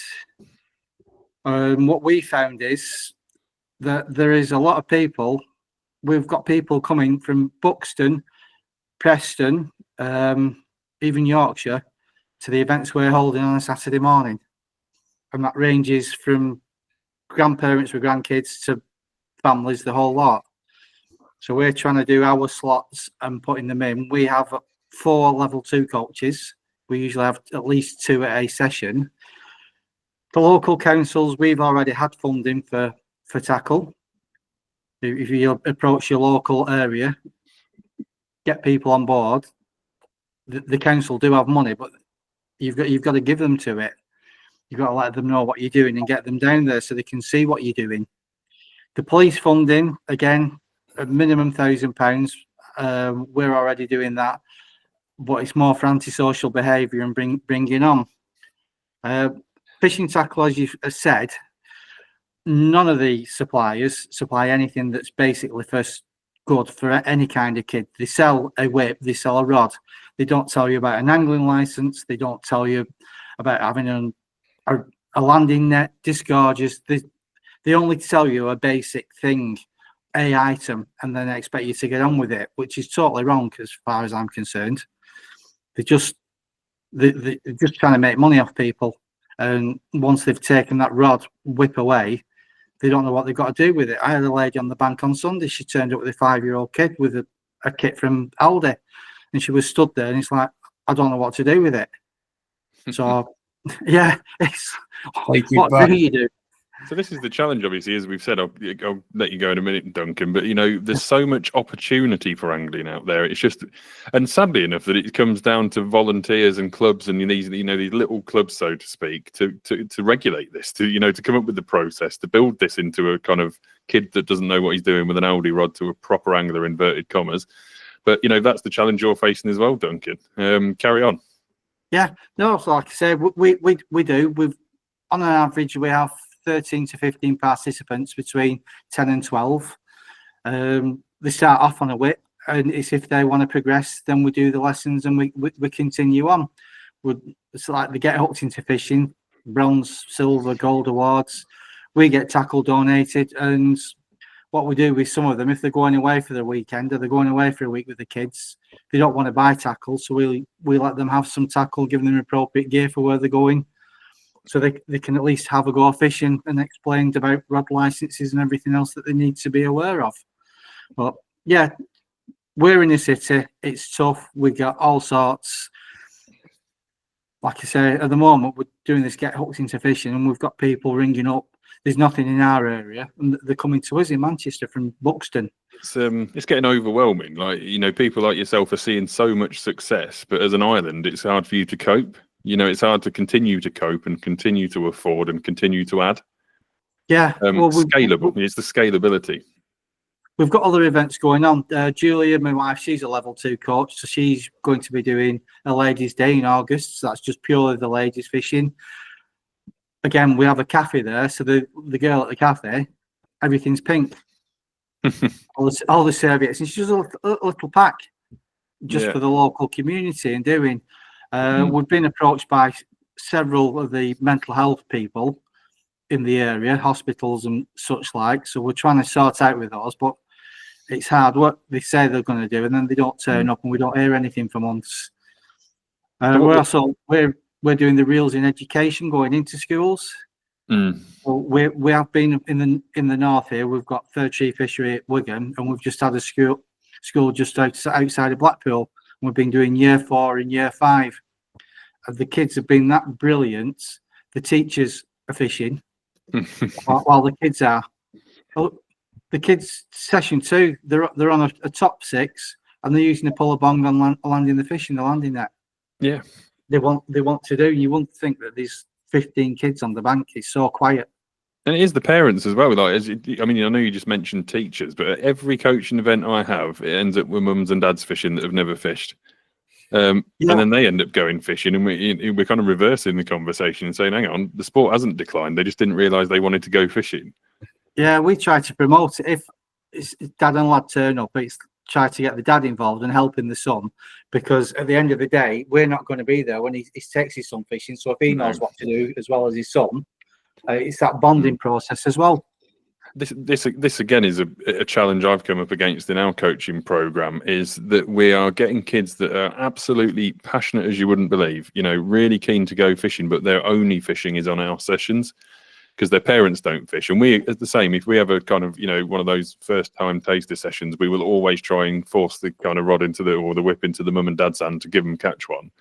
What we found is that there is a lot of people. We've got people coming from Buxton, Preston, even Yorkshire, to the events we're holding on a Saturday morning, and that ranges from grandparents with grandkids to families, the whole lot. So we're trying to do our slots and putting them in. We have 4 level 2 coaches. We usually have at least 2 at a session. The local councils, we've already had funding for tackle. If you approach your local area, get people on board. The council do have money, but you've got to give them to it. You've got to let them know what you're doing and get them down there so they can see what you're doing. The police funding, again, a minimum £1,000. We're already doing that, but it's more for antisocial behaviour and bringing on. Fishing tackle, as you've said, none of the suppliers supply anything that's basically good for any kind of kid. They sell a whip, they sell a rod. They don't tell you about an angling licence. They don't tell you about having a landing net, disgorges. They only tell you a basic thing, a item, and then expect you to get on with it, which is totally wrong as far as I'm concerned. They're just trying to make money off people. And once they've taken that rod, whip away, they don't know what they've got to do with it. I had a lady on the bank on Sunday. She turned up with a 5-year-old kid with a kit from Aldi, and she was stood there, and it's like, I don't know what to do with it. So, yeah, it's what do you do? So this is the challenge, obviously, as we've said. I'll let you go in a minute, Duncan. But there's so much opportunity for angling out there. It's just, and sadly enough, that it comes down to volunteers and clubs and these little clubs, so to speak, to regulate this, to come up with the process, to build this into a kind of kid that doesn't know what he's doing with an Aldi rod to a proper angler, inverted commas. But that's the challenge you're facing as well, Duncan. Carry on. Yeah, no. So like I said, we do. On an average, we have 13 to 15 participants between 10 and 12. They start off on a whip, and it's if they want to progress, then we do the lessons and we continue on. It's like they get hooked into fishing, bronze, silver, gold awards. We get tackle donated, and what we do with some of them, if they're going away for the weekend or they're going away for a week with the kids, they don't want to buy tackle, so we let them have some tackle, giving them appropriate gear for where they're going, so they can at least have a go fishing and explained about rod licenses and everything else that they need to be aware of. But yeah, we're in the city. It's tough. We got all sorts. Like I say, at the moment, we're doing this Get Hooked Into Fishing, and we've got people ringing up. There's nothing in our area, and they're coming to us in Manchester from Buxton. It's getting overwhelming. Like, people like yourself are seeing so much success, but as an island, it's hard for you to cope. It's hard to continue to cope and continue to afford and continue to add. Yeah, scalable. It's the scalability. We've got other events going on. Julia, my wife, she's a level 2 coach, so she's going to be doing a ladies' day in August. So that's just purely the ladies fishing. Again, we have a cafe there, so the girl at the cafe, everything's pink. all the serviettes, and she's just a little pack just for the local community and doing. We've been approached by several of the mental health people in the area, hospitals and such like. So we're trying to sort out with those, but it's hard. What they say they're going to do, and then they don't turn up, and we don't hear anything for months. We're doing the reels in education, going into schools. Well, we have been in the north here. We've got Third Tree Fishery at Wigan, and we've just had a school just outside of Blackpool. We've been doing year 4 and year 5. And the kids have been that brilliant. The teachers are fishing while the kids are. Well, the kids session 2, they're on a top 6, and they're using the puller bong on landing the fish in the landing net. Yeah, they want to do. You wouldn't think that there's 15 kids on the bank. It's so quiet. and it is the parents as well. Like, I mean, I know you just mentioned teachers, but at every coaching event I have, it ends up with mums and dads fishing that have never fished. And then they end up going fishing, and we're kind of reversing the conversation and saying, hang on, the sport hasn't declined. They just didn't realise they wanted to go fishing. Yeah, we try to promote it. If it's dad and lad turn up, it's try to get the dad involved and helping the son, because at the end of the day, we're not going to be there when he takes his son fishing. So if he knows what to do as well as his son, it's that bonding process as well. This again is a challenge I've come up against in our coaching program, is that we are getting kids that are absolutely passionate as you wouldn't believe, you know, really keen to go fishing, but their only fishing is on our sessions because their parents don't fish. And we, the same, if we have a kind of, you know, one of those first time taster sessions, we will always try and force the kind of rod into the whip into the mum and dad's hand to give them catch one.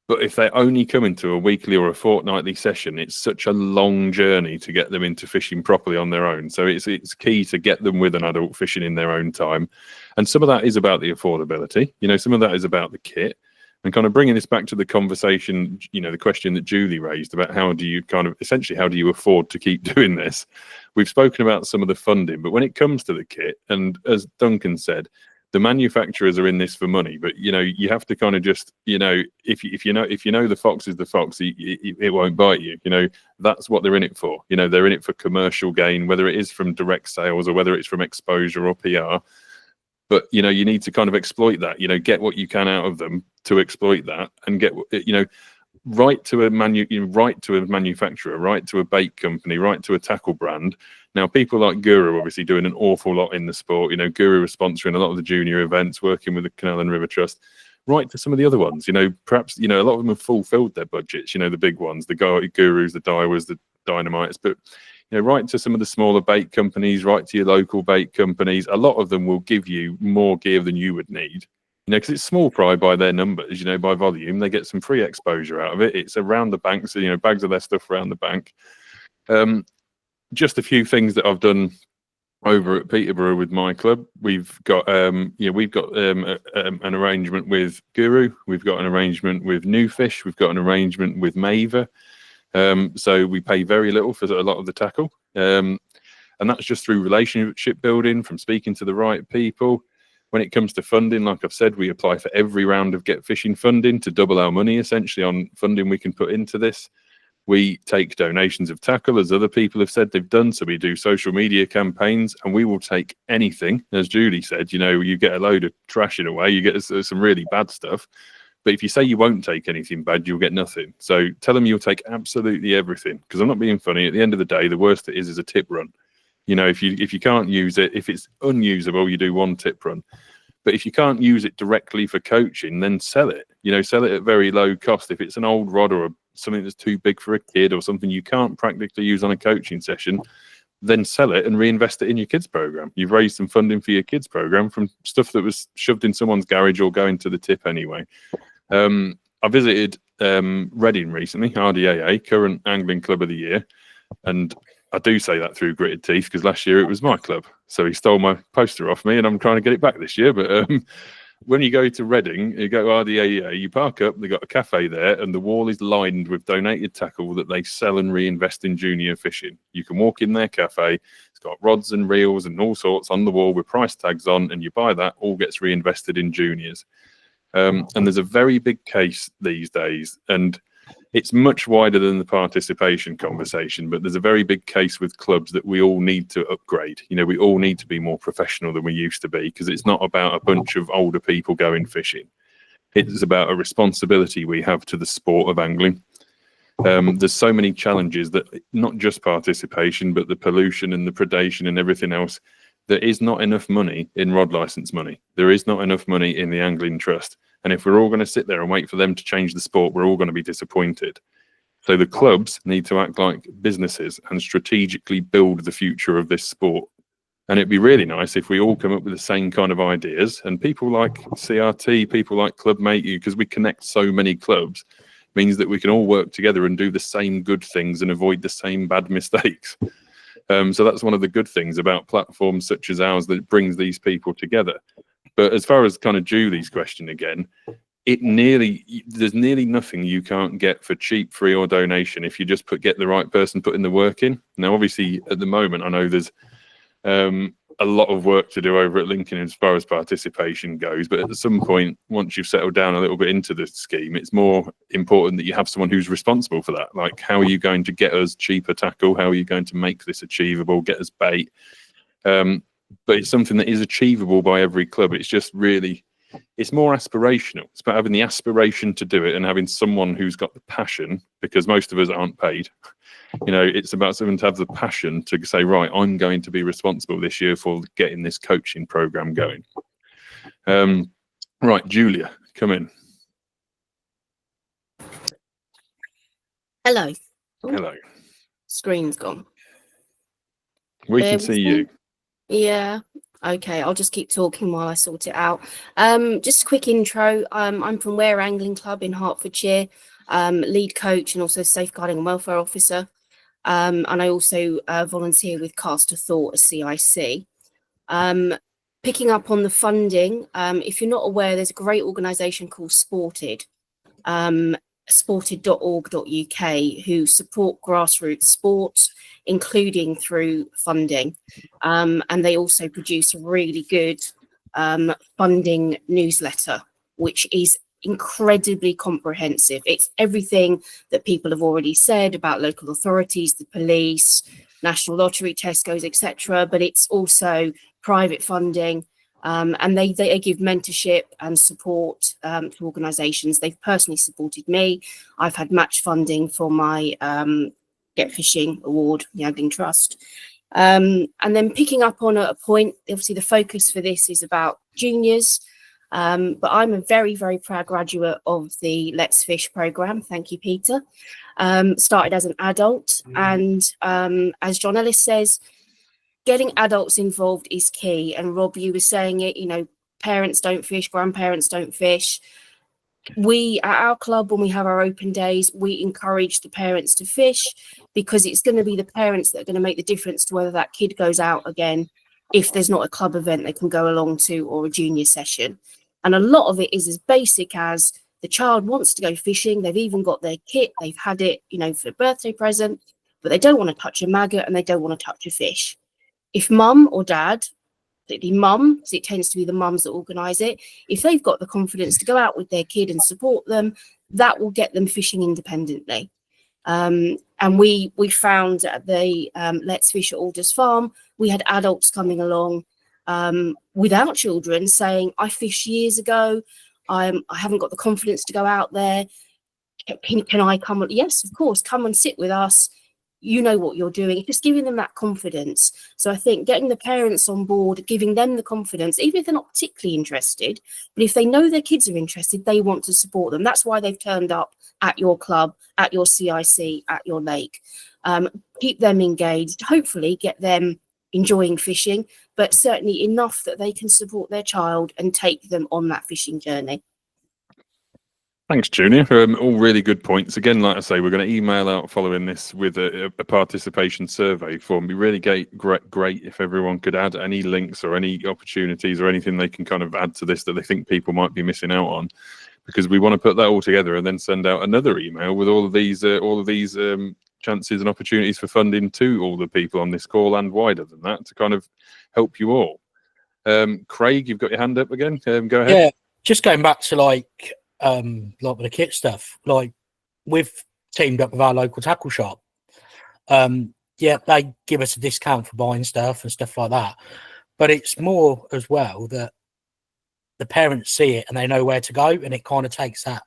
But if they're only coming to a weekly or a fortnightly session, it's such a long journey to get them into fishing properly on their own. So it's key to get them with an adult fishing in their own time. And some of that is about the affordability. You know, some of that is about the kit. And kind of bringing this back to the conversation, you know, the question that Julie raised about how do you afford to keep doing this? We've spoken about some of the funding, but when it comes to the kit, and as Duncan said, the manufacturers are in this for money, but you know, you have to kind of just, you know, if you know the fox is the fox, it won't bite you. You know, that's what they're in it for. You know, they're in it for commercial gain, whether it is from direct sales or whether it's from exposure or PR. But you know, you need to kind of exploit that. You know, get what you can out of them to exploit that, and get, you know, right to a manufacturer, right to a bait company, right to a tackle brand. Now, people like Guru obviously doing an awful lot in the sport. You know, Guru is sponsoring a lot of the junior events, working with the Canal and River Trust. Right to some of the other ones, you know, perhaps, you know, a lot of them have fulfilled their budgets, you know, the big ones, the Gurus, the Daiwas, the Dynamites, but, you know, right to some of the smaller bait companies, right to your local bait companies. A lot of them will give you more gear than you would need, you know, because it's small fry by their numbers, you know, by volume. They get some free exposure out of it. It's around the bank, so, you know, bags of their stuff around the bank. Just a few things that I've done over at Peterborough with my club. We've got an arrangement with Guru. We've got an arrangement with New Fish. We've got an arrangement with Maver. So we pay very little for a lot of the tackle. And that's just through relationship building, from speaking to the right people. When it comes to funding, like I've said, we apply for every round of Get Fishing funding to double our money, essentially, on funding we can put into this. We take donations of tackle, as other people have said they've done. So we do social media campaigns, and we will take anything. As Julie said, you know, you get a load of trash in a way, you get some really bad stuff. But if you say you won't take anything bad, you'll get nothing. So tell them you'll take absolutely everything, because I'm not being funny. At the end of the day, the worst it is a tip run. You know, if you can't use it, if it's unusable, you do one tip run. But if you can't use it directly for coaching, then sell it. You know, sell it at very low cost. If it's an old rod or something that's too big for a kid, or something you can't practically use on a coaching session, then sell it and reinvest it in your kids program. You've raised some funding for your kids program from stuff that was shoved in someone's garage or going to the tip anyway. I visited Reading recently, RDAA, current angling club of the year, and I do say that through gritted teeth, because last year it was my club, so he stole my poster off me, and I'm trying to get it back this year. But when you go to Reading, you go to RDAA, you park up, they've got a cafe there, and the wall is lined with donated tackle that they sell and reinvest in junior fishing. You can walk in their cafe, it's got rods and reels and all sorts on the wall with price tags on, and you buy that, all gets reinvested in juniors. And there's a very big case these days, and it's much wider than the participation conversation, but there's a very big case with clubs that we all need to upgrade. You know, we all need to be more professional than we used to be, because it's not about a bunch of older people going fishing. It's about a responsibility we have to the sport of angling. There's so many challenges, that not just participation, but the pollution and the predation and everything else. There is not enough money in rod license money. There is not enough money in the angling trust. And if we're all going to sit there and wait for them to change the sport, we're all going to be disappointed. So the clubs need to act like businesses and strategically build the future of this sport. And it'd be really nice if we all come up with the same kind of ideas, and people like CRT, people like Clubmate, because we connect so many clubs, means that we can all work together and do the same good things and avoid the same bad mistakes. So that's one of the good things about platforms such as ours, that it brings these people together. But as far as kind of Julie's question again, there's nearly nothing you can't get for cheap, free, or donation if you just get the right person putting the work in. Now, obviously, at the moment, I know there's a lot of work to do over at Lincoln as far as participation goes, but at some point, once you've settled down a little bit into the scheme, it's more important that you have someone who's responsible for that. Like, how are you going to get us cheaper tackle? How are you going to make this achievable, get us bait? But it's something that is achievable by every club. It's just really, it's more aspirational. It's about having the aspiration to do it and having someone who's got the passion, because most of us aren't paid. You know, it's about someone to have the passion to say, right, I'm going to be responsible this year for getting this coaching program going. Right, Julia, come in. Hello. Hello. Screen's gone. We Bear can with see me. you. Yeah. Okay, I'll just keep talking while I sort it out. Just a quick intro. I'm from Ware Angling Club in Hertfordshire, lead coach and also safeguarding and welfare officer. And I also volunteer with Cast a Thought as CIC. Picking up on the funding, if you're not aware, there's a great organisation called Sported, sported.org.uk, who support grassroots sports, including through funding. And they also produce a really good funding newsletter, which is incredibly comprehensive. It's everything that people have already said about local authorities, the police, National Lottery, Tesco's, etc. But it's also private funding, and they give mentorship and support to organisations. They've personally supported me. I've had match funding for my Get Fishing Award, the Angling Trust. And then picking up on a point, obviously the focus for this is about juniors. But I'm a very, very proud graduate of the Let's Fish programme. Thank you, Peter. Started as an adult. And as John Ellis says, getting adults involved is key. And Rob, you were saying it, you know, parents don't fish, grandparents don't fish. We, at our club, when we have our open days, we encourage the parents to fish, because it's going to be the parents that are going to make the difference to whether that kid goes out again, if there's not a club event they can go along to or a junior session. And a lot of it is as basic as the child wants to go fishing. They've even got their kit. They've had it, you know, for a birthday present, but they don't want to touch a maggot and they don't want to touch a fish. If mum or dad, particularly mum, because it tends to be the mums that organise it, if they've got the confidence to go out with their kid and support them, that will get them fishing independently. And we found at the Let's Fish at Alders Farm, we had adults coming along without children saying, I fished years ago, I haven't got the confidence to go out there. Can I come? Yes, of course, come and sit with us. You know what you're doing. Just giving them that confidence. So I think getting the parents on board, giving them the confidence, even if they're not particularly interested, but if they know their kids are interested, they want to support them. That's why they've turned up at your club, at your CIC, at your lake. Keep them engaged, hopefully get them enjoying fishing, but certainly enough that they can support their child and take them on that fishing journey. Thanks, Junior. All really good points. Again, like I say, we're going to email out following this with a participation survey form. It'd be really great if everyone could add any links or any opportunities or anything they can kind of add to this that they think people might be missing out on, because we want to put that all together and then send out another email with all of these chances and opportunities for funding to all the people on this call and wider than that, to kind of help you all. Craig, you've got your hand up again. Go ahead. Yeah, just going back to like with the kit stuff, like we've teamed up with our local tackle shop. Yeah, they give us a discount for buying stuff and stuff like that, but it's more as well that the parents see it and they know where to go, and it kind of takes that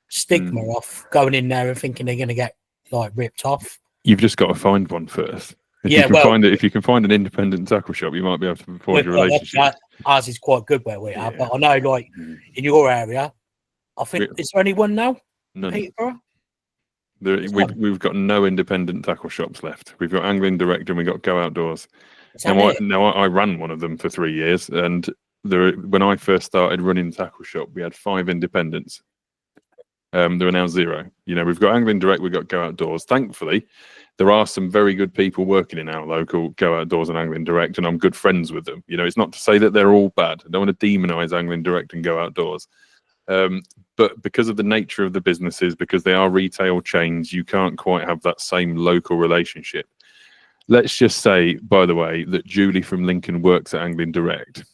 stigma off going in there and thinking they're going to get like ripped off. You've just got to find one first. If you can find an independent tackle shop, you might be able to forge a relationship. Ours is quite good where we are, but I know, like in your area, I think is there only one now? None. Peterborough? We've got no independent tackle shops left. We've got Angling Direct and we've got Go Outdoors. Is that Now, it? I ran one of them for 3 years, and when I first started running the tackle shop, we had 5 independents. There are now 0. You know, we've got Angling Direct, we've got Go Outdoors. Thankfully, there are some very good people working in our local Go Outdoors and Angling Direct, and I'm good friends with them. You know, it's not to say that they're all bad. I don't want to demonize Angling Direct and Go Outdoors. But because of the nature of the businesses, because they are retail chains, you can't quite have that same local relationship. Let's just say, by the way, that Julie from Lincoln works at Angling Direct.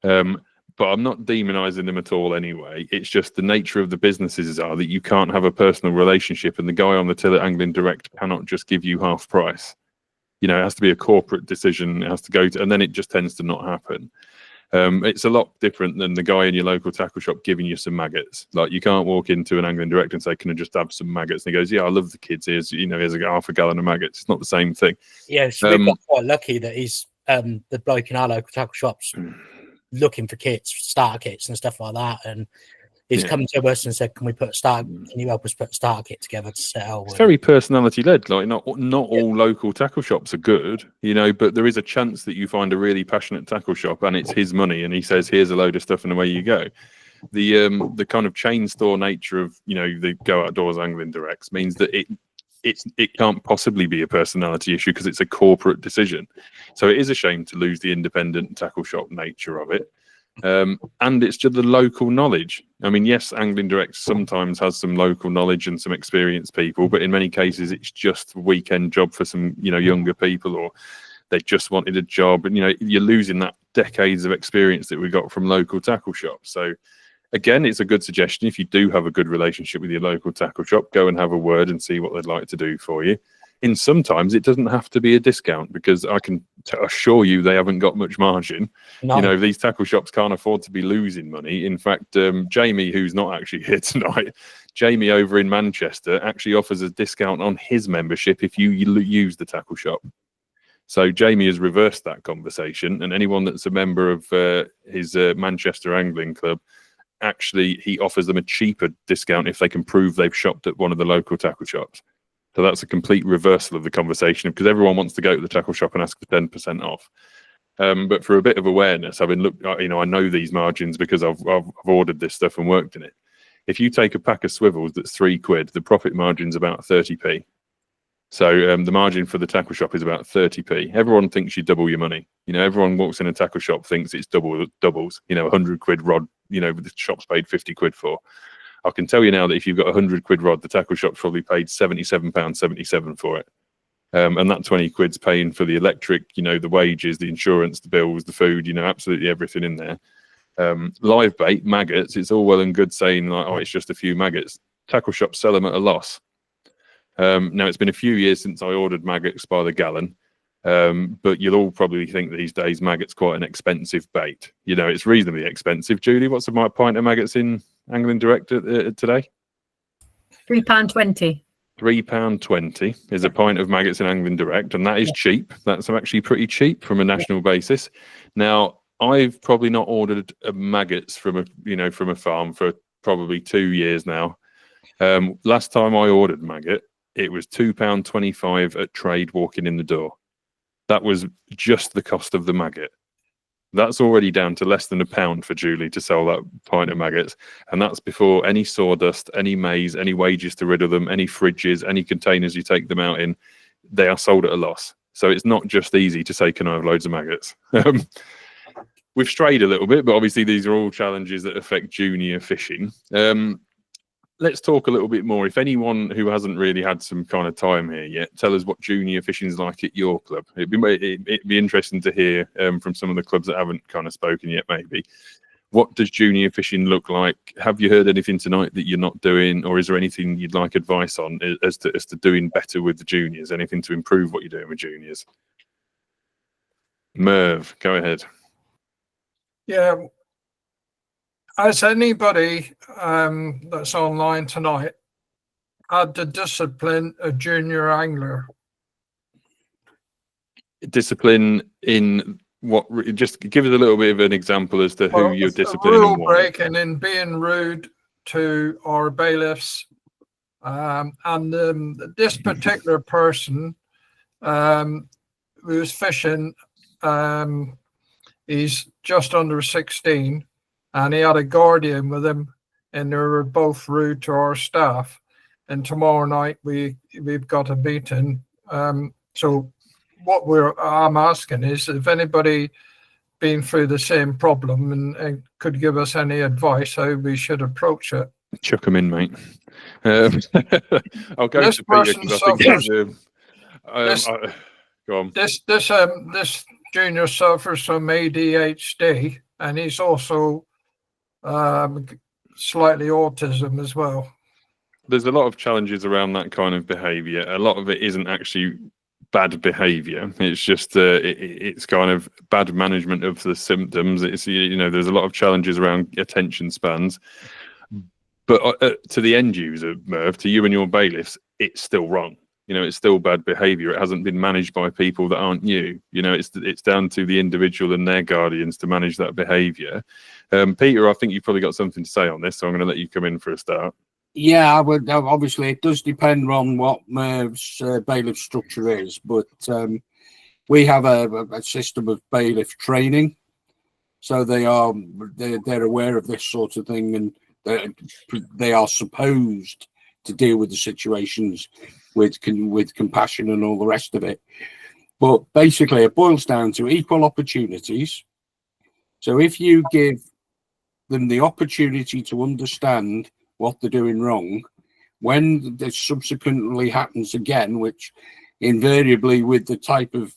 But I'm not demonizing them at all anyway. It's just the nature of the businesses are that you can't have a personal relationship, and the guy on the till at Angling Direct cannot just give you half price. You know, it has to be a corporate decision. It has to go to, and then it just tends to not happen. It's a lot different than the guy in your local tackle shop giving you some maggots. Like, you can't walk into an Angling Direct and say, "Can I just have some maggots?" And he goes, "Yeah, I love the kids. Here's a half a gallon of maggots." It's not the same thing. Yeah, so we've got quite lucky that he's the bloke in our local tackle shops looking for kits, starter kits and stuff like that, and he's come to us and said, "Can you help us put a starter kit together to sell?" It's very personality led. Like, not all local tackle shops are good, you know, but there is a chance that you find a really passionate tackle shop and it's his money and he says, "Here's a load of stuff," and away you go. The kind of chain store nature of, you know, the Go Outdoors Angling Directs means that it can't possibly be a personality issue because it's a corporate decision. So it is a shame to lose the independent tackle shop nature of it. And it's just the local knowledge. I mean, yes, Angling Direct sometimes has some local knowledge and some experienced people, but in many cases it's just a weekend job for some, you know, younger people, or they just wanted a job. And, you know, you're losing that decades of experience that we got from local tackle shops. So again, it's a good suggestion. If you do have a good relationship with your local tackle shop, go and have a word and see what they'd like to do for you. In sometimes it doesn't have to be a discount, because I can assure you they haven't got much margin. No. You know, these tackle shops can't afford to be losing money. In fact, Jamie, who's not actually here tonight, Jamie over in Manchester actually offers a discount on his membership if you use the tackle shop. So Jamie has reversed that conversation, and anyone that's a member of his Manchester Angling Club, actually he offers them a cheaper discount if they can prove they've shopped at one of the local tackle shops. So that's a complete reversal of the conversation, because everyone wants to go to the tackle shop and ask for 10% off. But for a bit of awareness, I've been you know, I know these margins because I've ordered this stuff and worked in it. If you take a pack of swivels that's £3, the profit margin's about 30p. So the margin for the tackle shop is about 30p. Everyone thinks you double your money. You know, everyone walks in a tackle shop thinks it's doubles. You know, £100 rod, you know, the shop's paid £50 for. I can tell you now that if you've got a £100 rod, the tackle shop's probably paid £77.77 for it. And that 20 quid's paying for the electric, you know, the wages, the insurance, the bills, the food, you know, absolutely everything in there. Live bait, maggots, it's all well and good saying like, "Oh, it's just a few maggots." Tackle shops sell them at a loss. Now, it's been a few years since I ordered maggots by the gallon, but you'll all probably think these days maggots quite an expensive bait. You know, it's reasonably expensive. Julie, what's a pint of maggots in Angling Direct today? £3.20. £3.20 is a pint of maggots in Angling Direct, and that is cheap. That's actually pretty cheap from a national basis. Now, I've probably not ordered maggots from a farm for probably 2 years now. Last time I ordered maggot, it was £2.25 at trade walking in the door. That was just the cost of the maggot. That's already down to less than £1 for Julie to sell that pint of maggots. And that's before any sawdust, any maize, any wages to rid of them, any fridges, any containers you take them out in. They are sold at a loss. So it's not just easy to say, "Can I have loads of maggots?" We've strayed a little bit, but obviously these are all challenges that affect junior fishing. Let's talk a little bit more. If anyone who hasn't really had some kind of time here yet, tell us what junior fishing is like at your club. It'd be interesting to hear from some of the clubs that haven't kind of spoken yet, maybe. What does junior fishing look like? Have you heard anything tonight that you're not doing, or is there anything you'd like advice on as to doing better with the juniors? Anything to improve what you're doing with juniors? Merv, go ahead. Yeah. Has anybody that's online tonight had the discipline of junior angler? Discipline in what? Just give us a little bit of an example as to who you're disciplining. Rule breaking and being rude to our bailiffs This particular person who was fishing, he's just under 16, and he had a guardian with him, and they were both rude to our staff. And tomorrow night we've got a meeting. So what I'm asking is if anybody been through the same problem and could give us any advice how we should approach it. Chuck them in, mate. I'll go This to Peter person because I think suffers. go on. This junior suffers from ADHD, and he's also slightly autism as well. There's a lot of challenges around that kind of behaviour. A lot of it isn't actually bad behaviour. It's just it's kind of bad management of the symptoms. It's there's a lot of challenges around attention spans. But to the end user, Merv, to you and your bailiffs, it's still wrong. It's still bad behaviour. It hasn't been managed by people that aren't you. It's down to the individual and their guardians to manage that behaviour. Peter, I think you've probably got something to say on this, so I'm going to let you come in for a start. Yeah, I would. Obviously, it does depend on what Merv's bailiff structure is, but we have a system of bailiff training, so they're aware of this sort of thing, and they are supposed to deal with the situations with compassion and all the rest of it. But basically, it boils down to equal opportunities. So if you give them the opportunity to understand what they're doing wrong, when this subsequently happens again, which invariably with the type of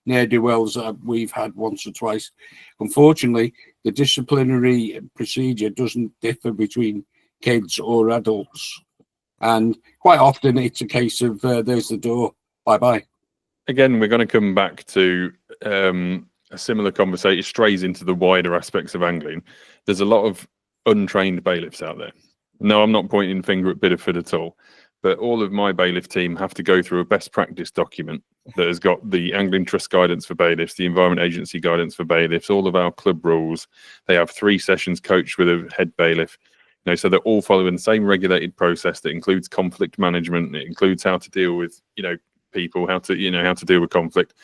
ne'er-do-wells that we've had once or twice, unfortunately, the disciplinary procedure doesn't differ between kids or adults. And quite often it's a case of there's the door, bye-bye. Again, we're going to come back to a similar conversation, strays into the wider aspects of angling. There's a lot of untrained bailiffs out there. No, I'm not pointing finger at Bideford at all, but all of my bailiff team have to go through a best practice document that has got the Angling Trust guidance for bailiffs, the Environment Agency guidance for bailiffs, all of our club rules. They have 3 sessions coached with a head bailiff, so they're all following the same regulated process that includes conflict management. It includes how to deal with, people, how to deal with conflict.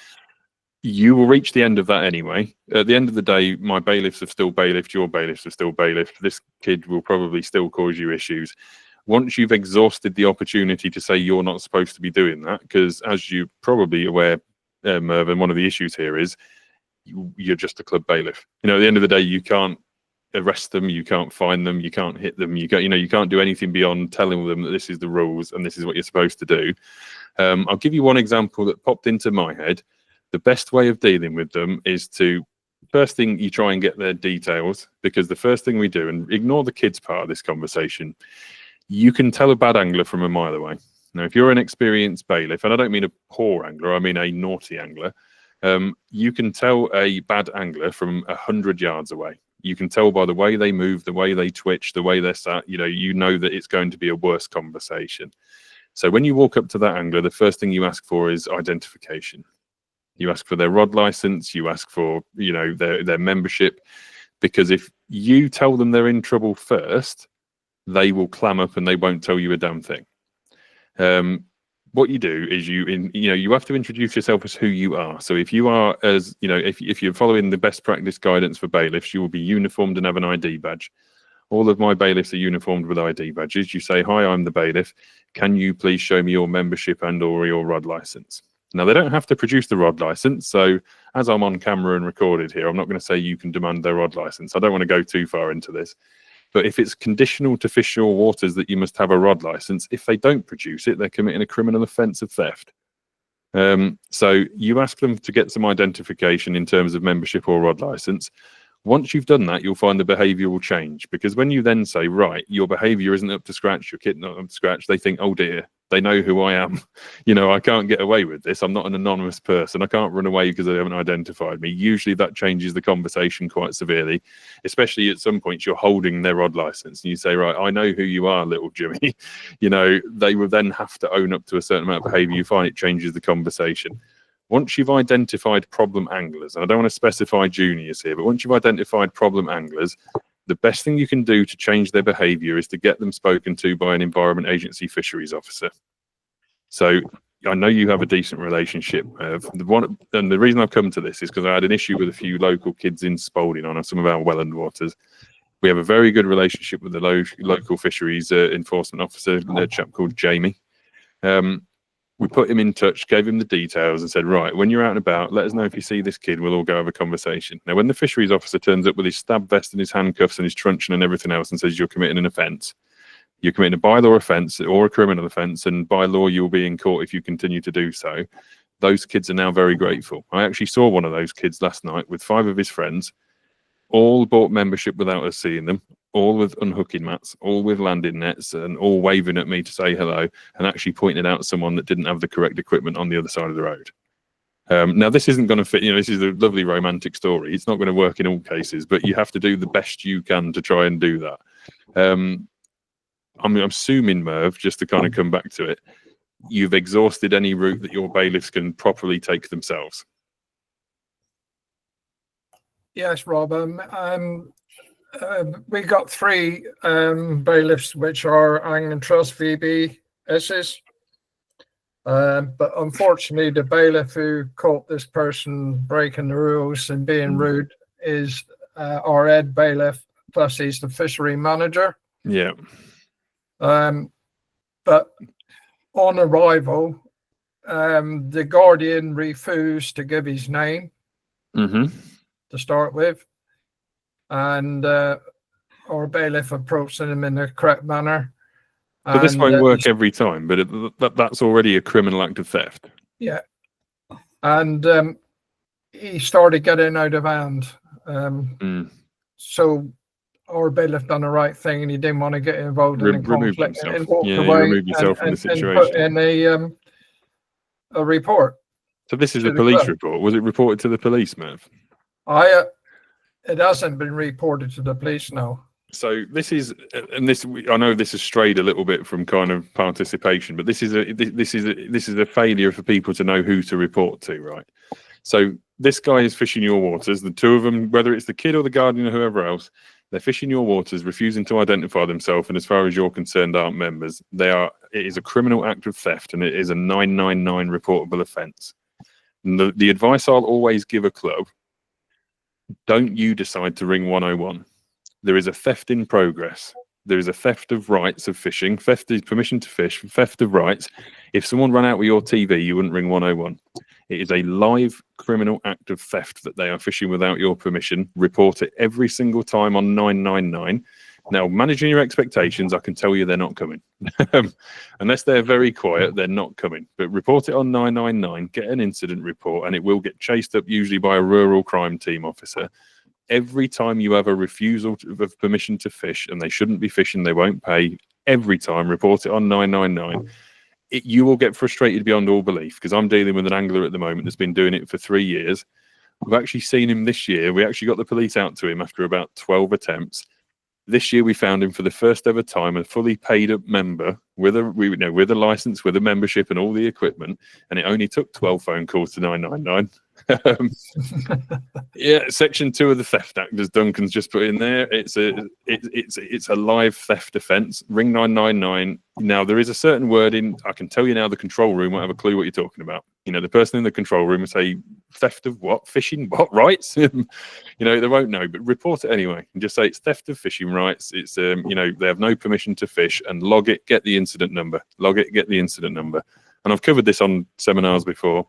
You will reach the end of that anyway. At the end of the day, my bailiffs have still bailiffed, your bailiffs have still bailiffed. This kid will probably still cause you issues. Once you've exhausted the opportunity to say you're not supposed to be doing that, because as you're probably aware, Mervyn, one of the issues here is you're just a club bailiff. At the end of the day, you can't arrest them, you can't fine them, you can't hit them, you can't do anything beyond telling them that this is the rules and this is what you're supposed to do. I'll give you one example that popped into my head. The best way of dealing with them is to, first thing, you try and get their details, because the first thing we do, and ignore the kids part of this conversation, you can tell a bad angler from a mile away. Now, if you're an experienced bailiff, and I don't mean a poor angler, I mean a naughty angler, you can tell a bad angler from 100 yards away. You can tell by the way they move, the way they twitch, the way they're sat, you know that it's going to be a worse conversation. So when you walk up to that angler, the first thing you ask for is identification. You ask for their rod license, you ask for, their membership, because if you tell them they're in trouble first, they will clam up and they won't tell you a damn thing. What you do is you have to introduce yourself as who you are. So if you are, as if you're following the best practice guidance for bailiffs, you will be uniformed and have an ID badge. All of my bailiffs are uniformed with ID badges. You say, "Hi, I'm the bailiff. Can you please show me your membership and/or your rod license?" Now, they don't have to produce the rod license. So as I'm on camera and recorded here, I'm not going to say you can demand their rod license. I don't want to go too far into this. But if it's conditional to fish your waters that you must have a rod license, if they don't produce it, they're committing a criminal offence of theft. So you ask them to get some identification in terms of membership or rod license. Once you've done that, you'll find the behaviour will change, because when you then say, right, your behaviour isn't up to scratch, your kit not up to scratch, they think, oh dear, they know who I am. I can't get away with this. I'm not an anonymous person. I can't run away because they haven't identified me. Usually that changes the conversation quite severely, especially at some point you're holding their rod license and you say, right, I know who you are, little Jimmy. They will then have to own up to a certain amount of behaviour. You find it changes the conversation. Once you've identified problem anglers, and I don't want to specify juniors here, but once you've identified problem anglers, the best thing you can do to change their behaviour is to get them spoken to by an Environment Agency fisheries officer. So I know you have a decent relationship. And the reason I've come to this is because I had an issue with a few local kids in Spalding on some of our Welland waters. We have a very good relationship with the local fisheries enforcement officer, a chap called Jamie. We put him in touch, gave him the details and said, right, when you're out and about, let us know if you see this kid, we'll all go have a conversation. Now, when the fisheries officer turns up with his stab vest and his handcuffs and his truncheon and everything else and says you're committing an offence, you're committing a by-law offence or a criminal offence, and by law you'll be in court if you continue to do so. Those kids are now very grateful. I actually saw one of those kids last night with 5 of his friends, all bought membership without us seeing them, all with unhooking mats, all with landing nets, and all waving at me to say hello, and actually pointed out someone that didn't have the correct equipment on the other side of the road. Now, this isn't going to fit, this is a lovely romantic story. It's not going to work in all cases, but you have to do the best you can to try and do that. I'm assuming, Merv, just to kind of come back to it, you've exhausted any route that your bailiffs can properly take themselves. Yes, Rob. We got 3 bailiffs, which are Anglian Trust VBSs. But unfortunately, the bailiff who caught this person breaking the rules and being rude is our head bailiff, plus he's the fishery manager. Yeah. But on arrival, the guardian refused to give his name. To start with, and our bailiff approached him in the correct manner. But this won't work every time, but that's already a criminal act of theft. Yeah, and he started getting out of hand. So our bailiff done the right thing, and he didn't want to get involved in conflict and walked away. Remove yourself from the situation. And put in a report. So this is a police report. Was it reported to the police, Merv? It hasn't been reported to the police now. So this is, and this, I know this has strayed a little bit from kind of participation, but this is a failure for people to know who to report to, right? So this guy is fishing your waters. The 2 of them, whether it's the kid or the guardian or whoever else, they're fishing your waters, refusing to identify themselves, and as far as you're concerned, aren't members. It is a criminal act of theft, and it is a 999 reportable offence. The advice I'll always give a club: don't you decide to ring 101. There is a theft in progress. There is a theft of rights of fishing. Theft is permission to fish. Theft of rights. If someone ran out with your TV, you wouldn't ring 101. It is a live criminal act of theft that they are fishing without your permission. Report it every single time on 999. Now, managing your expectations, I can tell you they're not coming. Unless they're very quiet, they're not coming. But report it on 999, get an incident report, and it will get chased up usually by a rural crime team officer. Every time you have a refusal of permission to fish, and they shouldn't be fishing, they won't pay, every time report it on 999. You will get frustrated beyond all belief, because I'm dealing with an angler at the moment that's been doing it for 3 years. We've actually seen him this year. We actually got the police out to him after about 12 attempts. This year we found him for the first ever time, a fully paid up member with a license, with a membership and all the equipment, and it only took 12 phone calls to 999. Yeah, section 2 of the Theft Act, as Duncan's just put in there, it's a live theft offence. Ring 999. Now, there is a certain wording. I can tell you now, the control room won't have a clue what you're talking about. The person in the control room will say, theft of what? Fishing what rights? They won't know, but report it anyway and just say it's theft of fishing rights. It's they have no permission to fish, and log it, get the incident number. Log it, get the incident number. And I've covered this on seminars before.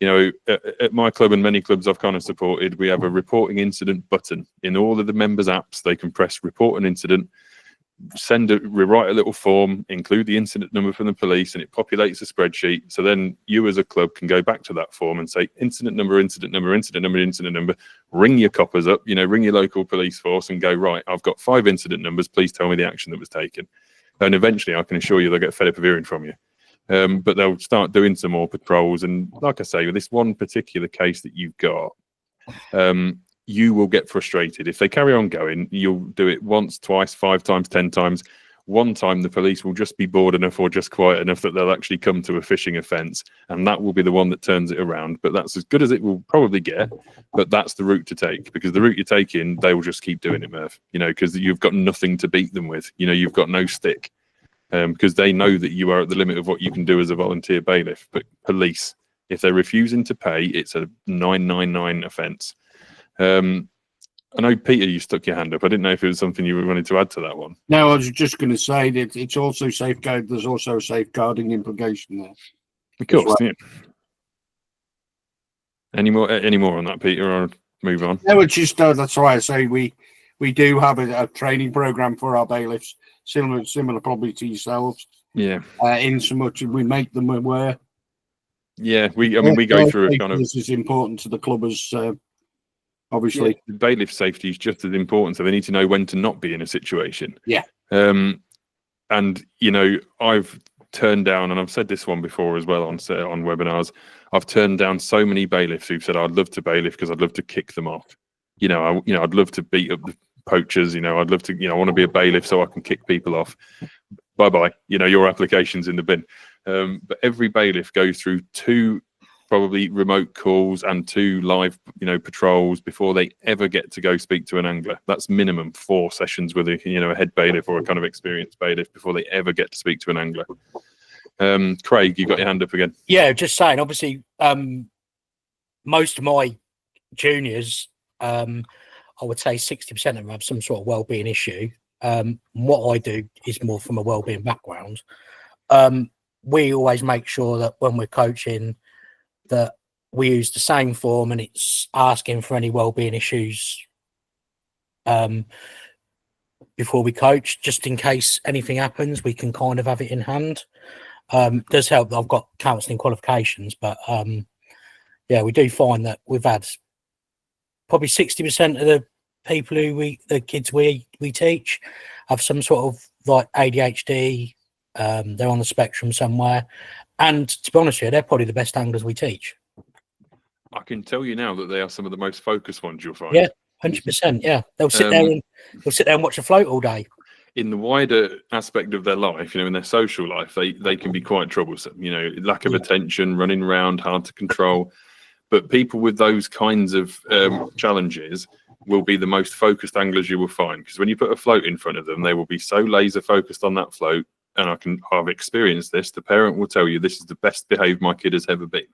At my club and many clubs I've kind of supported, we have a reporting incident button in all of the members' apps. They can press report an incident, rewrite a little form, include the incident number from the police, and it populates a spreadsheet. So then you as a club can go back to that form and say incident number, incident number, incident number, incident number, ring your coppers up, ring your local police force and go, right, I've got 5 incident numbers, please tell me the action that was taken. And eventually I can assure you they'll get fed up of hearing from you. But they'll start doing some more patrols. And like I say, with this one particular case that you've got, you will get frustrated. If they carry on going, you'll do it once, twice, 5 times, 10 times. one time the police will just be bored enough or just quiet enough that they'll actually come to a fishing offence, and that will be the one that turns it around. But that's as good as it will probably get, but that's the route to take, because the route you're taking, they will just keep doing it, Merv, you know, because you've got nothing to beat them with. You know, you've got no stick, because they know that you are at the limit of what you can do as a volunteer bailiff. But police, if they're refusing to pay, it's a 999 offence. I know, Peter, you stuck your hand up. I didn't know if it was something you wanted to add to that one. No, I was just going to say that it's also safeguard. There's also a safeguarding implication there. Of course, well. yeah. Any more on that, Peter, or move on? No, it's just that's why I say we do have a training program for our bailiffs, similar probably to yourselves. Yeah. In so much we make them aware. Yeah, we go through a kind of. This is important to the club as. Obviously, yeah, the bailiff safety is just as important, so they need to know when to not be in a situation. Yeah. And you know, I've turned down, and I've said this one before as well on webinars. I've turned down so many bailiffs who've said, "I'd love to bailiff because I'd love to kick them off." I'd love to beat up the poachers. I'd love to. I want to be a bailiff so I can kick people off. Bye bye. Your application's in the bin. But every bailiff goes through 2 probably remote calls and 2 live, patrols before they ever get to go speak to an angler. That's minimum 4 sessions with a head bailiff or a kind of experienced bailiff before they ever get to speak to an angler. Craig, you got your hand up again. Yeah, just saying. Obviously, most of my juniors, I would say 60% of them have some sort of wellbeing issue. What I do is more from a wellbeing background. We always make sure that when we're coaching, that we use the same form, and it's asking for any wellbeing issues before we coach, just in case anything happens, we can kind of have it in hand. It does help that I've got counselling qualifications, but we do find that we've had probably 60% of the people the kids we teach have some sort of like ADHD. They're on the spectrum somewhere. And to be honest with you, they're probably the best anglers we teach. I can tell you now that they are some of the most focused ones you'll find. Yeah, 100%. Yeah, they'll sit there and watch a float all day. In the wider aspect of their life, in their social life, they can be quite troublesome. Lack of attention, running around, hard to control. But people with those kinds of challenges will be the most focused anglers you will find, because when you put a float in front of them, they will be so laser focused on that float. And I've experienced this. The parent will tell you this is the best behaved my kid has ever been,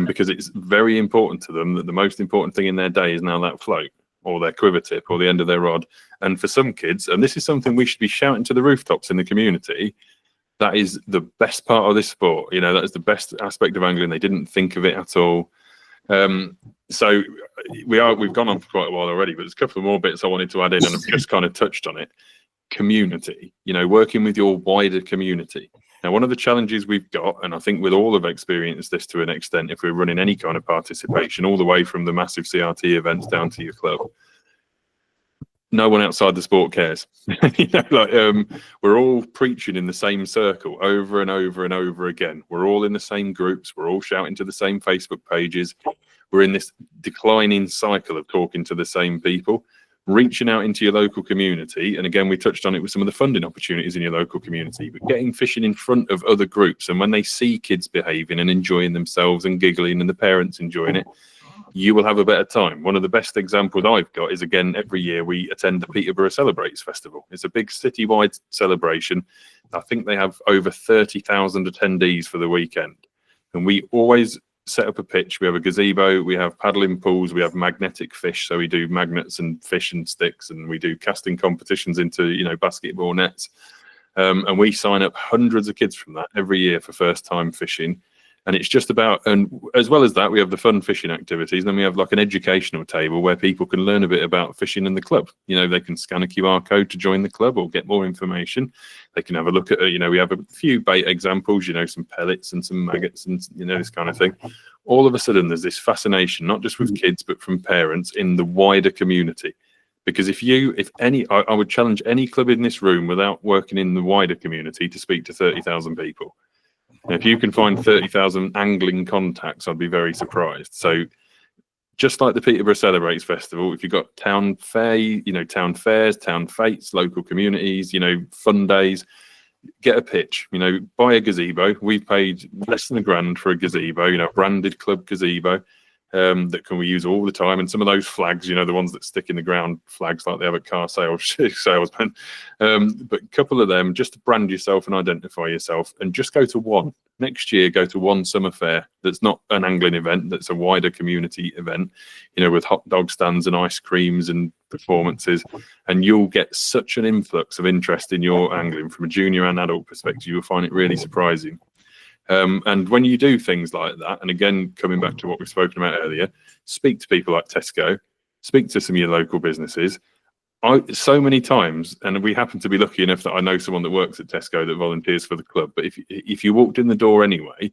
because it's very important to them that the most important thing in their day is now that float or their quiver tip or the end of their rod. And for some kids, and this is something we should be shouting to the rooftops in the community, that is the best part of this sport. That is the best aspect of angling. They didn't think of it at all. So we've gone on for quite a while already, but there's a couple of more bits I wanted to add in, and I've just kind of touched on it. Community, working with your wider community. Now, one of the challenges we've got, and I think we'll all have experienced this to an extent if we're running any kind of participation, all the way from the massive CRT events down to your club, no one outside the sport cares. We're all preaching in the same circle over and over and over again. We're all in the same groups. We're all shouting to the same Facebook pages. We're in this declining cycle of talking to the same people. Reaching out into your local community, and again, we touched on it with some of the funding opportunities in your local community, but getting fishing in front of other groups, and when they see kids behaving and enjoying themselves and giggling and the parents enjoying it, you will have a better time. One of the best examples I've got is, again, every year we attend the Peterborough Celebrates Festival. It's a big citywide celebration. I think they have over 30,000 attendees for the weekend, and we always set up a pitch. We have a gazebo, we have paddling pools, we have magnetic fish, so we do magnets and fish and sticks, and we do casting competitions into basketball nets, and we sign up hundreds of kids from that every year for first time fishing. And it's just about, and as well as that, we have the fun fishing activities, and then we have like an educational table where people can learn a bit about fishing in the club. They can scan a QR code to join the club or get more information. They can have a look at, we have a few bait examples, some pellets and some maggots and, this kind of thing. All of a sudden, there's this fascination, not just with kids, but from parents in the wider community. Because I would challenge any club in this room without working in the wider community to speak to 30,000 people. If you can find 30,000 angling contacts, I'd be very surprised. So just like the Peterborough Celebrates Festival, if you've got town fair, town fairs, town fetes, local communities, fun days, get a pitch, buy a gazebo. We paid less than £1,000 for a gazebo, a branded club gazebo that can we use all the time. And some of those flags, the ones that stick in the ground, flags like they have at car salesmen. But a couple of them, just to brand yourself and identify yourself, and just go to one. Next year, go to one summer fair that's not an angling event, that's a wider community event, with hot dog stands and ice creams and performances, and you'll get such an influx of interest in your angling from a junior and adult perspective. You'll find it really surprising. And when you do things like that, and again, coming back to what we've spoken about earlier, speak to people like Tesco, speak to some of your local businesses. So many times, and we happen to be lucky enough that I know someone that works at Tesco that volunteers for the club, but if you walked in the door anyway,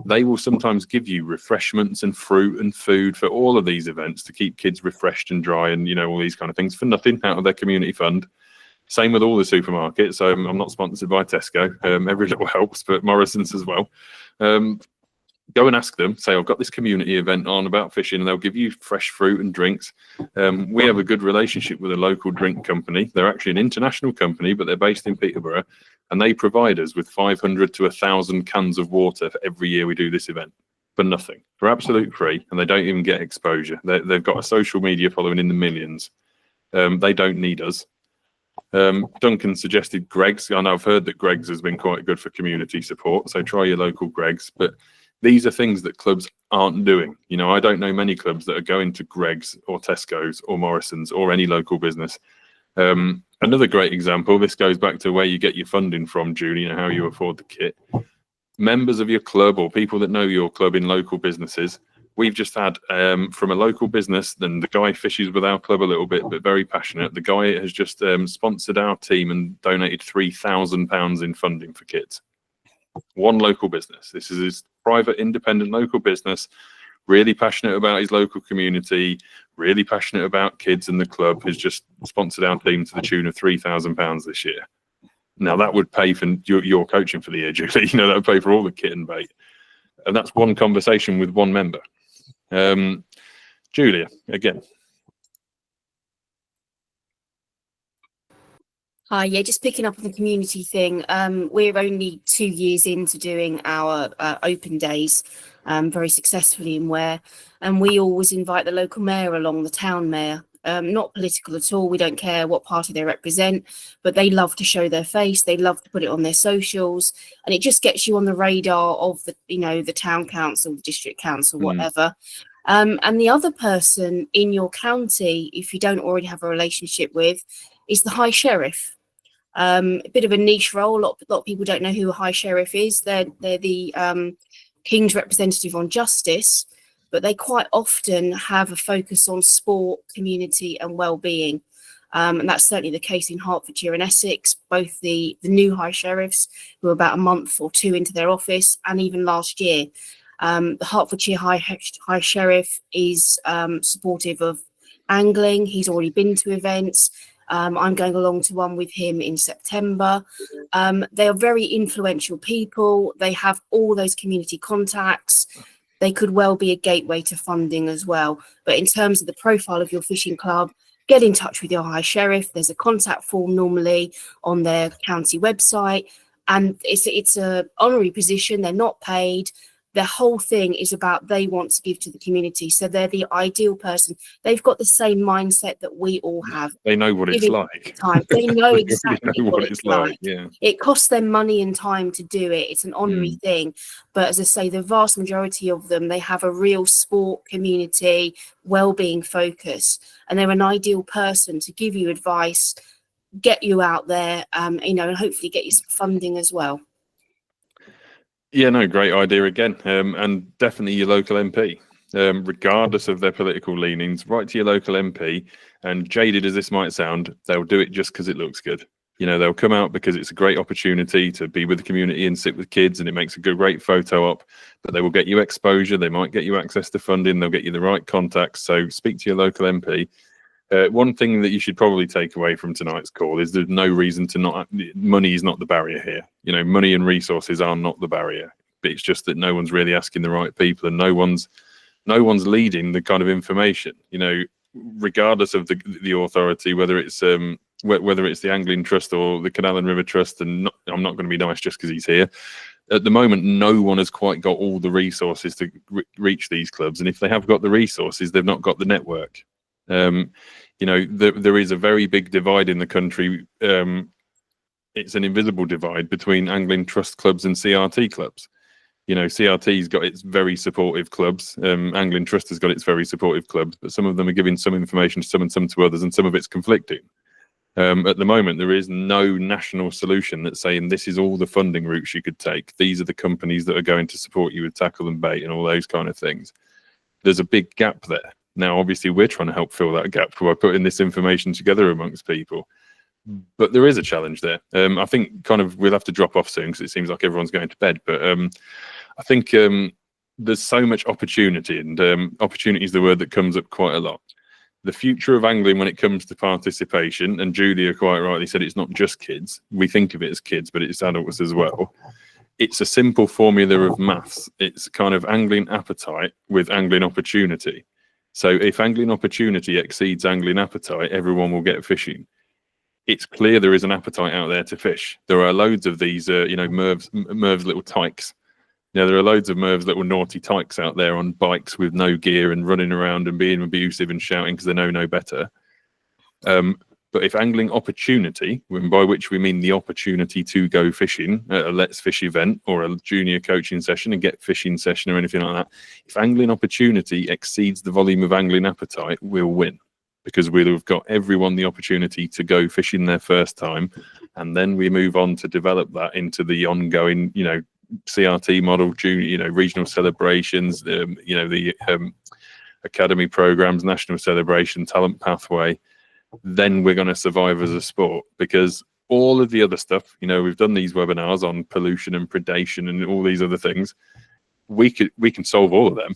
they will sometimes give you refreshments and fruit and food for all of these events to keep kids refreshed and dry, and all these kind of things for nothing out of their community fund. Same with all the supermarkets. I'm not sponsored by Tesco. Every little helps, but Morrison's as well. Go and ask them, say, I've got this community event on about fishing, and they'll give you fresh fruit and drinks. We have a good relationship with a local drink company. They're actually an international company, but they're based in Peterborough, and they provide us with 500 to 1,000 cans of water for every year we do this event for nothing, for absolute free, and they don't even get exposure. They've got a social media following in the millions. They don't need us. Duncan suggested Greg's. I know I've heard that Greg's has been quite good for community support, so try your local Greg's. But these are things that clubs aren't doing. I don't know many clubs that are going to Greg's or Tesco's or Morrison's or any local business. Another great example, this goes back to where you get your funding from, Julie, and how you afford the kit. Members of your club or people that know your club in local businesses, we've just had from a local business, then the guy fishes with our club a little bit, but very passionate. The guy has just sponsored our team and donated £3,000 in funding for kids. One local business. This is his private, independent local business, really passionate about his local community, really passionate about kids, and the club has just sponsored our team to the tune of £3,000 this year. Now that would pay for your coaching for the year, Julie. That would pay for all the kit and bait. And that's one conversation with one member. Julia, again. Hi, yeah, just picking up on the community thing. We're only 2 years into doing our open days very successfully in Ware, and we always invite the local mayor along, the town mayor. Not political at all. We don't care what party they represent, but they love to show their face. They love to put it on their socials, and it just gets you on the radar of the town council, the district council, whatever. And the other person in your county, if you don't already have a relationship with, is the High Sheriff. A bit of a niche role. A lot of people don't know who a High Sheriff is. They're the King's representative on justice, but they quite often have a focus on sport, community and well-being. And that's certainly the case in Hertfordshire and Essex, both the new High Sheriffs, who are about a month or two into their office, and even last year. The Hertfordshire High Sheriff is supportive of angling. He's already been to events. I'm going along to one with him in September. They are very influential people. They have all those community contacts. They could well be a gateway to funding as well. But in terms of the profile of your fishing club, get in touch with your High Sheriff. There's a contact form normally on their county website, and it's a honorary position. They're not paid. Their whole thing is about they want to give to the community. So they're the ideal person. They've got the same mindset that we all have. They know what it's like. They know exactly know what it's like. Yeah. It costs them money and time to do it. It's an honorary thing. But as I say, the vast majority of them, they have a real sport, community, well-being focus. And they're an ideal person to give you advice, get you out there, and hopefully get you some funding as well. Yeah, no, great idea again. And definitely your local MP, regardless of their political leanings, write to your local MP. And jaded as this might sound, they'll do it just because it looks good. They'll come out because it's a great opportunity to be with the community and sit with kids, and it makes a great photo op. But they will get you exposure. They might get you access to funding. They'll get you the right contacts. So speak to your local MP. One thing that you should probably take away from tonight's call is there's no reason to not. Money is not the barrier here. Money and resources are not the barrier. But it's just that no one's really asking the right people, and no one's no one's leading the kind of information, you know, regardless of the authority, whether it's the Angling Trust or the Canal and River Trust. And I'm not going to be nice just because he's here. At the moment, no one has quite got all the resources to reach these clubs, and if they have got the resources, they've not got the network. You know, there is a very big divide in the country. It's an invisible divide between angling trust clubs and CRT clubs. You know, CRT's got its very supportive clubs. Angling Trust has got its very supportive clubs, but some of them are giving some information to some and some to others, and some of it's conflicting. At the moment, there is no national solution that's saying this is all the funding routes you could take. These are the companies that are going to support you with tackle and bait and all those kind of things. There's a big gap there. Now, obviously, we're trying to help fill that gap by putting this information together amongst people. But there is a challenge there. I think kind of we'll have to drop off soon because it seems like everyone's going to bed. But I think there's so much opportunity, and opportunity is the word that comes up quite a lot. The future of angling when it comes to participation, and Julia quite rightly said it's not just kids. We think of it as kids, but it's adults as well. It's a simple formula of maths. It's kind of angling appetite with angling opportunity. So if angling opportunity exceeds angling appetite, everyone will get fishing. It's clear there is an appetite out there to fish. There are loads of these, you know, Merv's little tykes. Now, there are loads of Merv's little naughty tykes out there on bikes with no gear and running around and being abusive and shouting because they know no better. But if angling opportunity, by which we mean the opportunity to go fishing at a Let's Fish event or a junior coaching session, and get fishing session or anything like that, if angling opportunity exceeds the volume of angling appetite, we'll win, because we'll have got everyone the opportunity to go fishing their first time. And then we move on to develop that into the ongoing, you know, CRT model, junior, you know, regional celebrations, you know, the academy programs, national celebration, talent pathway. Then we're going to survive as a sport, because all of the other stuff, you know, we've done these webinars on pollution and predation and all these other things. We can solve all of them.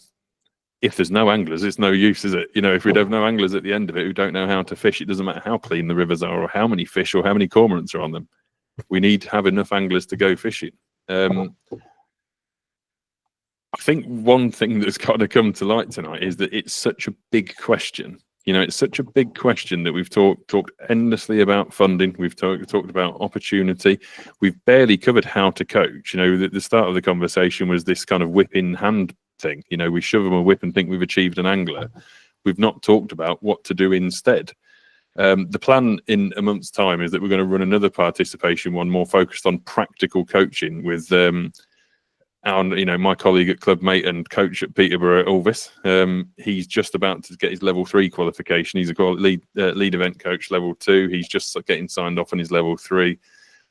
If there's no anglers, it's no use, is it? You know, if we'd have no anglers at the end of it who don't know how to fish, it doesn't matter how clean the rivers are or how many fish or how many cormorants are on them. We need to have enough anglers to go fishing. I think one thing that's got to come to light tonight is that it's such a big question. You know, it's such a big question that we've talked endlessly about funding. We've talked about opportunity. We've barely covered how to coach. You know, the start of the conversation was this kind of whip in hand thing. You know, we shove them a whip and think we've achieved an angler. We've not talked about what to do instead. The plan in a month's time is that we're going to run another participation one more focused on practical coaching with my colleague at Clubmate and coach at Peterborough, Elvis. He's just about to get his level 3 qualification. He's a lead event coach level 2. He's just getting signed off on his level 3.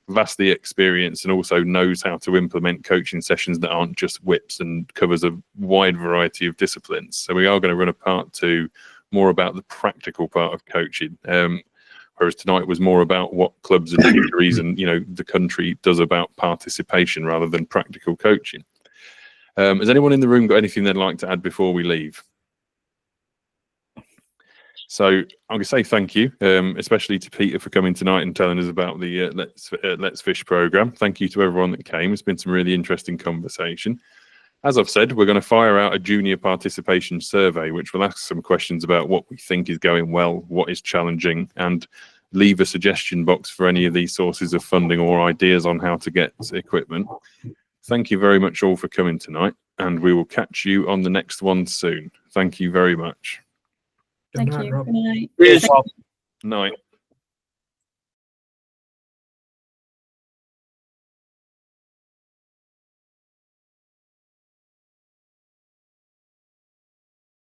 Vastly experienced, and also knows how to implement coaching sessions that aren't just whips, and covers a wide variety of disciplines. So we are going to run a part 2 more about the practical part of coaching. Whereas tonight was more about what clubs and fisheries and, you know, the country does about participation rather than practical coaching. Has anyone in the room got anything they'd like to add before we leave? So I'm going to say thank you, especially to Peter for coming tonight and telling us about the Let's Fish programme. Thank you to everyone that came. It's been some really interesting conversation. As I've said, we're going to fire out a junior participation survey, which will ask some questions about what we think is going well, what is challenging, and leave a suggestion box for any of these sources of funding or ideas on how to get equipment. Thank you very much all for coming tonight, and we will catch you on the next one soon. Thank you very much. Thank Good night, you. Rob. Good night. Cheers, Rob. Night.